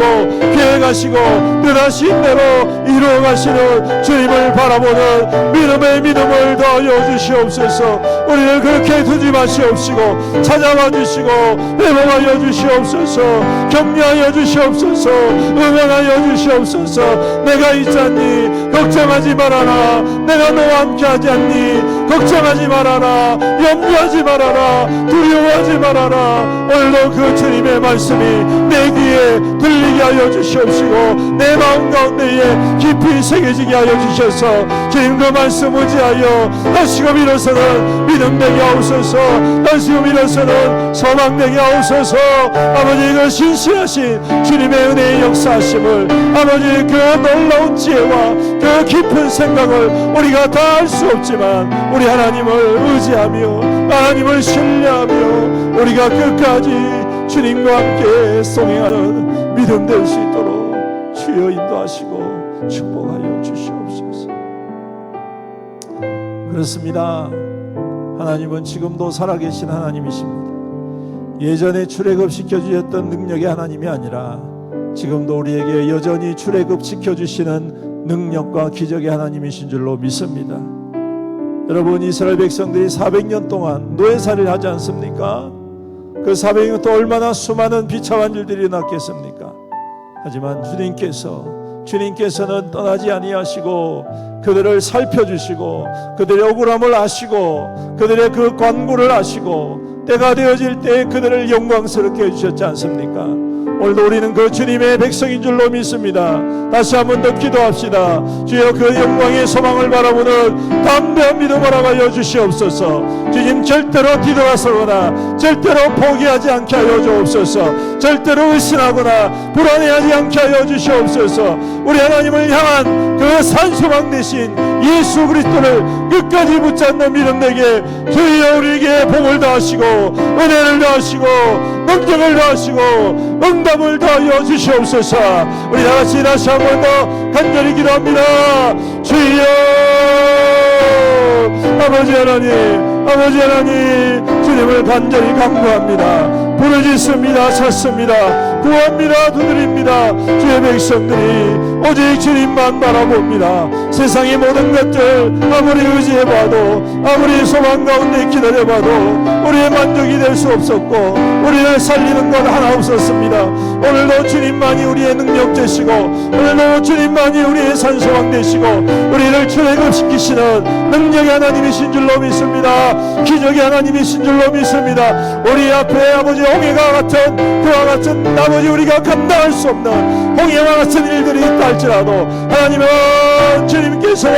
계획하시고 뜻하신 대로 이루어가시는 주님을 바라보는 믿음의 믿음을 더하여 주시옵소서. 우리를 그렇게 두지 마시옵시고 찾아와 주시고 회복하여 주시옵소서. 격려하여 주시옵소서. 응원하여 주시옵소서. 내가 있잖니 걱정하지 말아라. 내가 너와 함께 하지 않니 걱정하지 말아라. 염려하지 말아라. 두려워하지 말아라. 오늘도 그 주님의 말씀이 내 귀에 들리게 하여 주시옵시고 내 마음 가운데에 깊이 새겨지게 하여 주셔서 주님 그 말씀 의지하여 다시금 일어서는 믿음 되게 하옵소서. 다시금 일어서는 소망 되게 하옵소서. 아버지 그 신실하신 주님의 은혜의 역사하심을, 아버지 그 놀라운 지혜와 그 깊은 생각을 우리가 다 알 수 없지만 우리 하나님을 의지하며 하나님을 신뢰하며 우리가 끝까지 주님과 함께 동행하는 믿음 될 수 있도록 주여 인도하시고 축복하여 주시옵소서. 그렇습니다. 하나님은 지금도 살아계신 하나님이십니다. 예전에 출애굽시켜 주셨던 능력의 하나님이 아니라 지금도 우리에게 여전히 출애굽시켜 주시는 능력과 기적의 하나님이신 줄로 믿습니다. 여러분, 이스라엘 백성들이 400년 동안 노예살이를 하지 않습니까? 그 400년 동안 얼마나 수많은 비참한 일들이 일어났겠습니까? 하지만 주님께서는 떠나지 아니하시고 그들을 살펴주시고 그들의 억울함을 아시고 그들의 그 관구를 아시고 때가 되어질 때 그들을 영광스럽게 해주셨지 않습니까? 오늘도 우리는 그 주님의 백성인 줄로 믿습니다. 다시 한 번 더 기도합시다. 주여 그 영광의 소망을 바라보는 담대한 믿음 허락하여 주시옵소서. 주님 절대로 뒤돌아서거나 절대로 포기하지 않게 하여 주옵소서. 절대로 의심하거나 불안해하지 않게 하여 주시옵소서. 우리 하나님을 향한 그 산소망 대신 예수 그리스도를 끝까지 붙잡는 믿음 되게 주여 우리에게 복을 더하시고 은혜를 더하시고 능력을 더하시고 응답을 더하여 주시옵소서. 우리 다같이 다시 한 번 더 간절히 기도합니다. 주여 아버지 하나님 주님을 간절히 간구합니다. 부르짖습니다. 찾습니다. 구합니다. 두드립니다. 주의 백성들이 오직 주님만 바라봅니다. 세상의 모든 것들 아무리 의지해봐도 아무리 소망 가운데 기다려봐도 우리의 만족이 될 수 없었고 우리를 살리는 것 하나 없었습니다. 오늘도 주님만이 우리의 능력 되시고 오늘도 주님만이 우리의 산소망 되시고 우리를 출애굽시키시는 능력의 하나님이신 줄로 믿습니다. 기적의 하나님이신 줄로 믿습니다. 우리 앞에 아버지 홍해가 같은 그와 같은 아버지 우리가 감당할 수 없는 홍해와 같은 일들이 있다 할지라도 하나님은 주님께서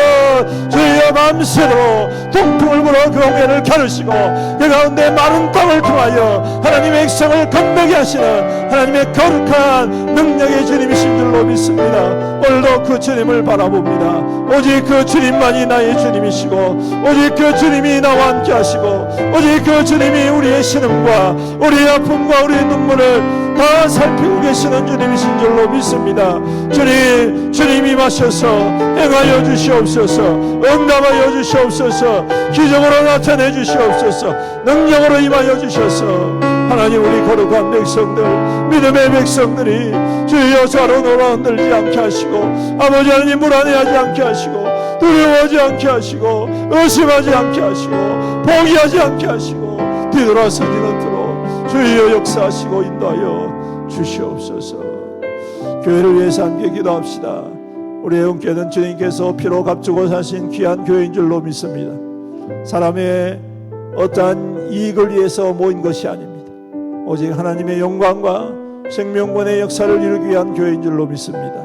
주의 마음새로 동풍을 불어 그 홍해를 가르시고 그 가운데 많은 땅을 통하여 하나님의 백성을 건너게 하시는 하나님의 거룩한 능력의 주님이신 줄로 믿습니다. 오늘도 그 주님을 바라봅니다. 오직 그 주님만이 나의 주님이시고 오직 그 주님이 나와 함께 하시고 오직 그 주님이 우리의 신음과 우리의 아픔과 우리의 눈물을 다 살피고 계시는 주님이신 줄로 믿습니다. 주님이 마셔서 행하여 주시옵소서. 응답하여 주시옵소서. 기적으로 나타내 주시옵소서. 능력으로 임하여 주셔서 하나님 우리 거룩한 백성들 믿음의 백성들이 주여 좌로 우로 흔들지 않게 하시고 아버지 하나님 불안해하지 않게 하시고 두려워하지 않게 하시고 의심하지 않게 하시고 포기하지 않게 하시고 뒤돌아서지 않도록 주여 역사하시고 인도하여 주시옵소서. 교회를 위해서 함께 기도합시다. 우리의 영교회는 주님께서 피로 값주고 사신 귀한 교회인 줄로 믿습니다. 사람의 어떠한 이익을 위해서 모인 것이 아닙니다. 오직 하나님의 영광과 생명권의 역사를 이루기 위한 교회인 줄로 믿습니다.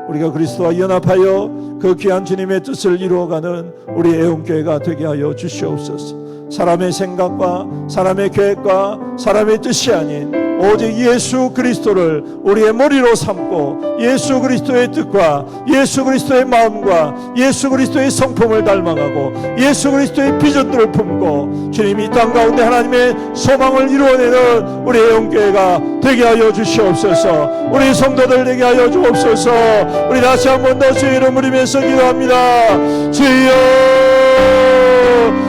우리가 그리스도와 연합하여 그 귀한 주님의 뜻을 이루어가는 우리 애원교회가 되게 하여 주시옵소서. 사람의 생각과 사람의 계획과 사람의 뜻이 아닌 오직 예수 그리스도를 우리의 머리로 삼고 예수 그리스도의 뜻과 예수 그리스도의 마음과 예수 그리스도의 성품을 닮아가고 예수 그리스도의 비전들을 품고 주님이 이 땅 가운데 하나님의 소망을 이루어내는 우리 애원교회가 되게 하여 주시옵소서. 우리 성도들 되게 하여 주옵소서. 우리 다시 한 번 더 주의 이름 부르면서 기도합니다. 주여,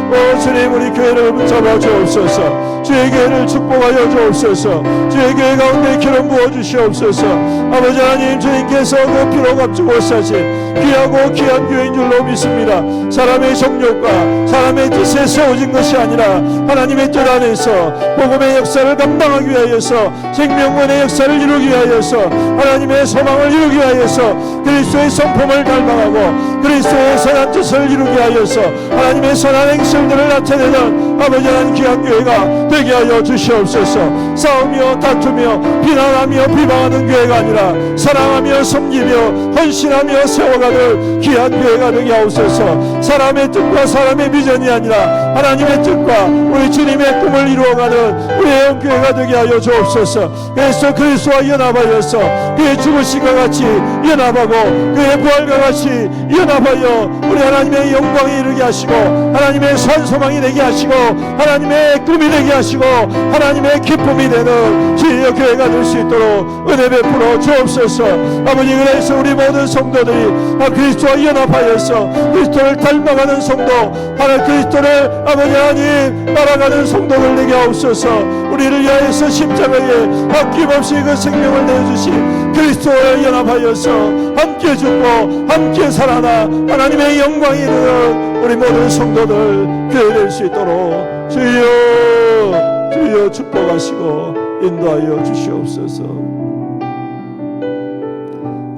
오 주님, 우리 교회를 붙잡아 주옵소서. 주의 교회를 축복하여 주옵소서. 주의 교회 가운데 기름 부어 주시옵소서. 아버지 하나님, 주님께서 그 피로 값주고 사신 귀하고 귀한 교회인 줄로 믿습니다. 사람의 정욕과 사람의 뜻에 세워진 것이 아니라 하나님의 뜻 안에서 복음의 역사를 감당하기 위하여서, 생명권의 역사를 이루기 위하여서, 하나님의 소망을 이루기 위하여서 그리스도의 성품을 닮아가고 그리스도의 선한 뜻을 이루기 위하여서 하나님의 선한 행실들을 나타내는 아버지 하나님 귀한 교회가 되게 하여 주시옵소서. 싸우며 다투며 비난하며 비방하는 교회가 아니라 사랑하며 섬기며 헌신하며 세워가는 귀한 교회가 되게 하옵소서. 사람의 뜻과 사람의 비전이 아니라 하나님의 뜻과 우리 주님의 꿈을 이루어가는 우리 애원교회가 되게 하여 주옵소서. 그래서 그리스도와 연합하여서 그의 죽으심과 같이 연합하고 그의 부활과 같이 연합하여 우리 하나님의 영광에 이르게 하시고 하나님의 산소망이 되게 하시고 하나님의 꿈이 되게 하시고 하나님의 기쁨이 되는 주의 교회가 될 수 있도록 은혜 베풀어 주옵소서. 아버지, 그래서 우리 모든 성도들이 그리스도와 연합하여서 그리스도를 닮아가는 성도, 하나님 그리스도를 아버지 하나님 따라가는 성도들 되게 하옵소서. 우리를 위하여서 십자가에 아낌없이 그 생명을 내주신 그리스도와 연합하여서 함께 죽고 함께 살아나 하나님의 영광이 이르는 우리 모든 성도들 교회 될 수 있도록 주여, 주여 축복하시고 인도하여 주시옵소서.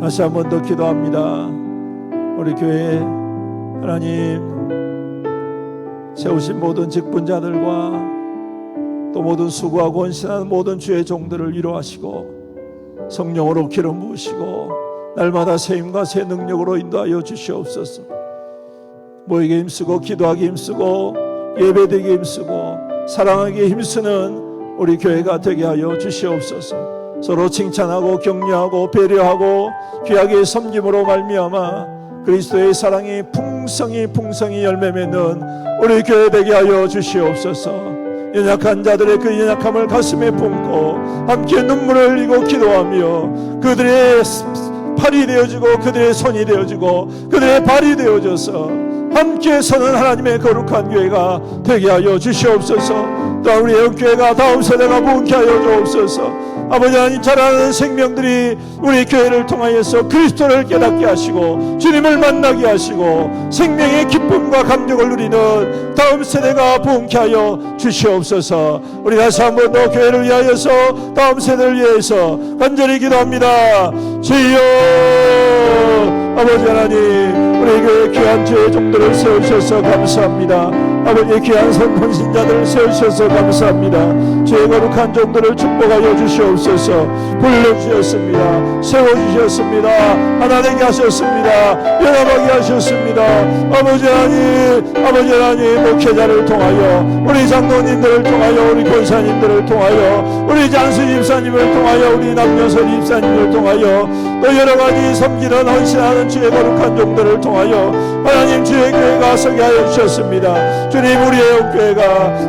다시 한 번 더 기도합니다. 우리 교회 하나님 세우신 모든 직분자들과 또 모든 수고하고 헌신하는 모든 주의 종들을 위로하시고 성령으로 기름 부으시고 날마다 새 힘과 새 능력으로 인도하여 주시옵소서. 모이게 힘쓰고 기도하기 힘쓰고 예배드리기 힘쓰고 사랑하기 힘쓰는 우리 교회가 되게 하여 주시옵소서. 서로 칭찬하고 격려하고 배려하고 귀하게 섬김으로 말미암아 그리스도의 사랑이 풍성히 열매 맺는 우리 교회 되게 하여 주시옵소서. 연약한 자들의 그 연약함을 가슴에 품고 함께 눈물을 흘리고 기도하며 그들의 팔이 되어지고 그들의 손이 되어지고 그들의 발이 되어져서 함께 서는 하나님의 거룩한 교회가 되게 하여 주시옵소서. 또 우리 애원교회가 다음 세대가 부흥케 하여 주옵소서. 아버지 하나님, 자라는 생명들이 우리 교회를 통하여서 그리스도를 깨닫게 하시고 주님을 만나게 하시고 생명의 기쁨과 감격을 누리는 다음 세대가 부흥케 하여 주시옵소서. 우리 다시 한 번 더 교회를 위하여서 다음 세대를 위해서 간절히 기도합니다. 주여, 아버지 하나님, 우리 교회 귀한 주의 종들을 세우셔서 감사합니다. 아버지 귀한 선신자들을 세우셔서 감사합니다. 주의 거룩한 종들을 축복하여 주시옵소서. 불러주셨습니다. 세워주셨습니다. 하나 되게 하셨습니다. 연합하게 하셨습니다. 아버지 하나님 목회자를 통하여 우리 장로님들을 통하여 우리 권사님들을 통하여 우리 장수 집사님을 통하여 우리 남녀선 집사님을 통하여 또 여러가지 섬기는 헌신하는 주의 거룩한 종들을 통하여 하나님 주의 교회가 서게 하여 주셨습니다. 주님, 우리 애원교회가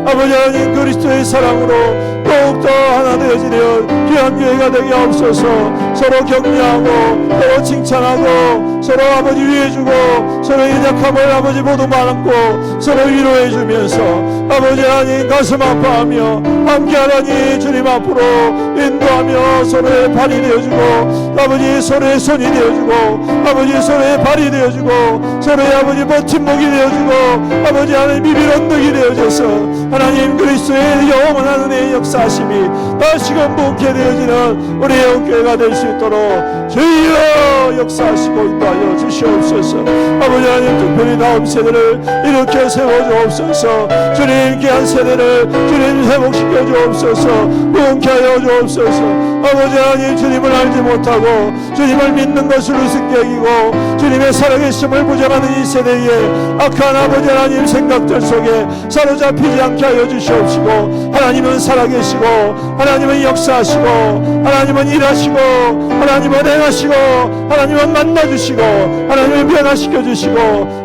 아버지 하나님 그리스도의 사랑으로 더욱더 하나 되어지려 귀한 교회가 되게 하옵소서. 서로 격려하고 서로 칭찬하고 서로 아버지 위해주고 서로의 연약함을 아버지 모두 안고 서로 위로해주면서 아버지 하나님 가슴 아파하며 함께 하나님 주님 앞으로 인도하며 서로의 발이 되어주고 아버지 서로의 손이 되어주고 아버지 서로의 발이 되어주고 서로의 아버지 버팀목이 되어주고 아버지 하나님 비빌 언덕이 되어져서 하나님 그리스도의 영원한 은혜의 역사하심이 다시금 부흥케 되어지는 우리 애원교회가 될 수 있도록 주여 역사하시고 인도하여 주시옵소서. 아버지 하나님, 특별히 다음 세대를 일으켜 세워주옵소서. 주님 귀한 세대를 주님 회복시켜 주옵소서. 부흥케 하여 주옵소서. 아버지 하나님 주님을 알지 못하고 주님을 믿는 것을 우습게 여기고 주님의 살아계심을 부정하는 이 세대에 악한 아버지 하나님 생각들 속에 사로잡히지 않게 하여 주시옵시고 하나님은 살아계시고 하나님은 역사하시고 하나님은 일하시고 하나님은 행하시고 하나님은 만나주시고 하나님은 변화시켜 주시고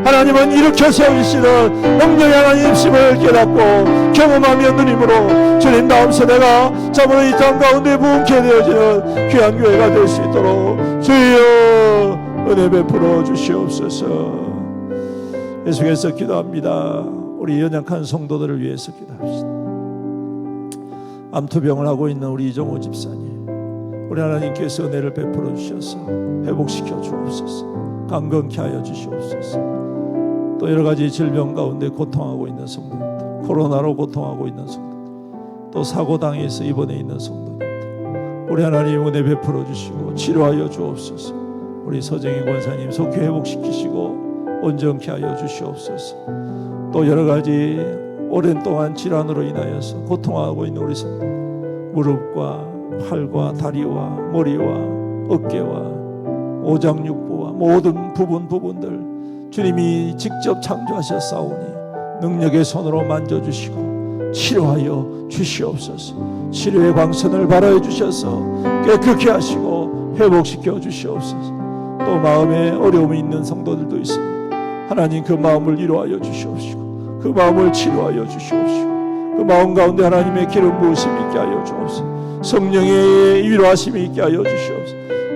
하나님은 일으켜 세우시는 능력의 하나님심을 깨닫고 경험하며 누림으로 주님 다음 세대가 참으로 이 땅 가운데 부흥케 되어지는 귀한 교회가 될 수 있도록 주여 은혜 베풀어 주시옵소서. 계속해서 기도합니다. 우리 연약한 성도들을 위해서 기도합시다. 암투병을 하고 있는 우리 이정호 집사님, 우리 하나님께서 은혜를 베풀어 주셔서 회복시켜 주옵소서. 강건케 하여 주시옵소서. 또 여러 가지 질병 가운데 고통하고 있는 성도들, 코로나로 고통하고 있는 성도들, 또 사고당해서 입원해 있는 성도들, 우리 하나님 은혜 베풀어 주시고 치료하여 주옵소서. 우리 서정희 권사님 속히 회복시키시고 온전케 하여 주시옵소서. 또 여러 가지 오랜 동안 질환으로 인하여서 고통하고 있는 우리 성도, 무릎과 팔과 다리와 머리와 어깨와 오장육부와 모든 부분들 주님이 직접 창조하셨사오니 능력의 손으로 만져주시고 치료하여 주시옵소서. 치료의 광선을 발하여 주셔서 깨끗게 하시고 회복시켜 주시옵소서. 또 마음에 어려움이 있는 성도들도 있습니다. 하나님 그 마음을 위로하여 주시옵시고 그 마음을 치료하여 주시옵시고 그 마음 가운데 하나님의 기름 부으심이 있게 하여 주옵소서. 성령의 위로하심이 있게 하여 주시옵소서.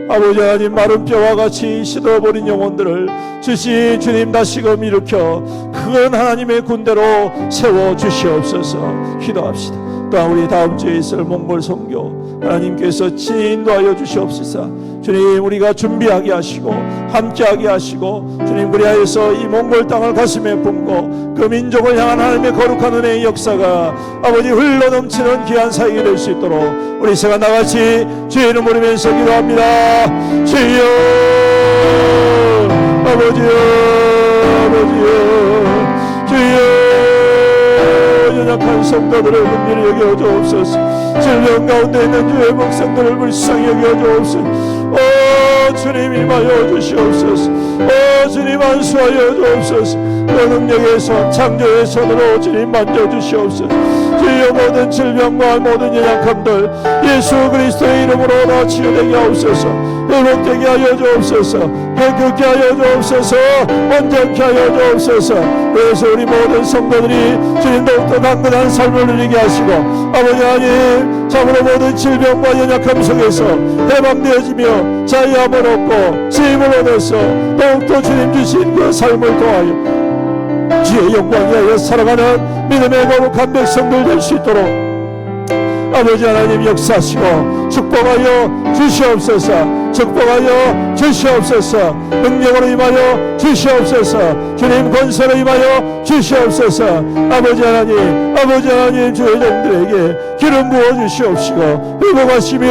아버지 하나님 마른 뼈와 같이 시들어버린 영혼들을 주신 주님 다시금 일으켜 큰 하나님의 군대로 세워주시옵소서. 기도합시다. 또한 우리 다음 주에 있을 몽골 선교 하나님께서 인도하여 주시옵소서. 주님 우리가 준비하게 하시고 함께하게 하시고 주님 그리하여서 이 몽골 땅을 가슴에 품고 그 민족을 향한 하나님의 거룩한 은혜의 역사가 아버지 흘러넘치는 귀한 사역이 될 수 있도록 우리 새가 나같이 주의 이름 부르면서 기도합니다. 주여 아버지여 아버지여 주여 연약한 성도들의 문제를 여겨 주옵소서. 질병 가운데 있는 주의 목성들을 불쌍히 여겨 주옵소서. 오 주님 임하여 주시옵소서. 오 주님 안수하여 주옵소서. 그 능력의 손 창조의 손으로 주님 만져주시옵소서. 주여 모든 질병과 모든 연약함들 예수 그리스도의 이름으로 다 치유되게 하옵소서. 회복되게 하여 주옵소서. 깨끗게 하여 주옵소서. 온전케 하여 주옵소서. 그래서 우리 모든 성도들이 주님 더욱더 강건한 삶을 누리게 하시고 아버지 하나님 참으로 모든 질병과 연약함 속에서 해방되어지며 자유함을 얻고 쓰임을 얻어서 더욱더 주님 주신 그 삶을 통하여 주의 영광 위하여 살아가는 믿음의 거룩한 백성들 될 수 있도록 아버지 하나님 역사하시고 축복하여 주시옵소서. 축복하여 주시옵소서. 능력으로 임하여 주시옵소서. 주님 권세로 임하여 주시옵소서. 아버지 하나님 주의 종들에게 기름 부어 주시옵시고 회복하시며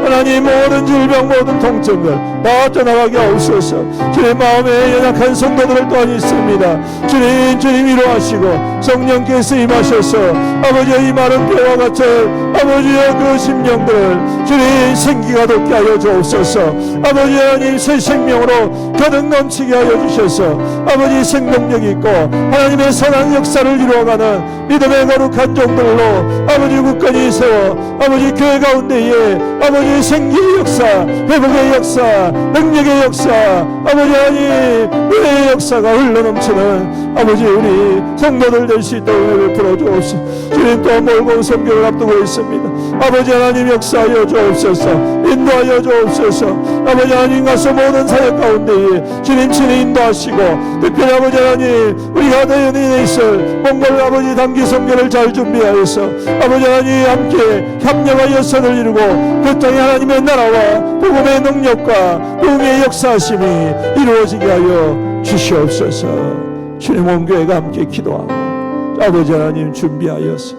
하나님 모든 질병 모든 통증을 다 떠나가게 하옵소서. 주님 마음에 연약한 성도들을 또한 있습니다. 주님 위로하시고 성령께서 임하셔서 아버지의 이 마른 뼈와 같은 아버지의 그 심령들을 주님 생기가 돋게 하여 주옵소서. 아버지 하나님 새 생명으로 가득 넘치게 하여 주셔서 아버지 생명력 있고 하나님의 선한 역사를 이루어가는 믿음의 거룩한 종들로 아버지 굳건히 세워 아버지 교회 가운데에 아버지 생기의 역사 회복의 역사 능력의 역사 아버지 하나님 은혜의 역사가 흘러넘치는 아버지 우리 성도들 될 수 있도록 은혜 베풀어 주옵소서. 주님 또 멀고 선교를 앞두고 있습니다. 아버지 하나님 역사하여 주옵소서. 인도하여 주옵소서. 아버지 하나님 가서 모든 사역 가운데에 주님 친히 인도하시고 특별히 아버지 하나님 우리가 대연인에 있을 몽골 아버지 단기 선교를 잘 준비하여서 아버지 하나님 함께 협력하여 선을 이루고 그 땅에 하나님의 나라와 복음의 능력과 복음의 역사하심이 이루어지게 하여 주시옵소서. 주님 온 교회가 함께 기도하고 아버지 하나님 준비하여서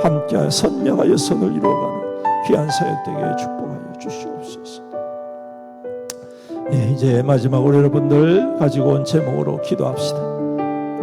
함께 선명하여 선을 이루어가는 귀한 사역 되게 축복하여 주시옵소서. 이제 마지막으로 여러분들 가지고 온 제목으로 기도합시다.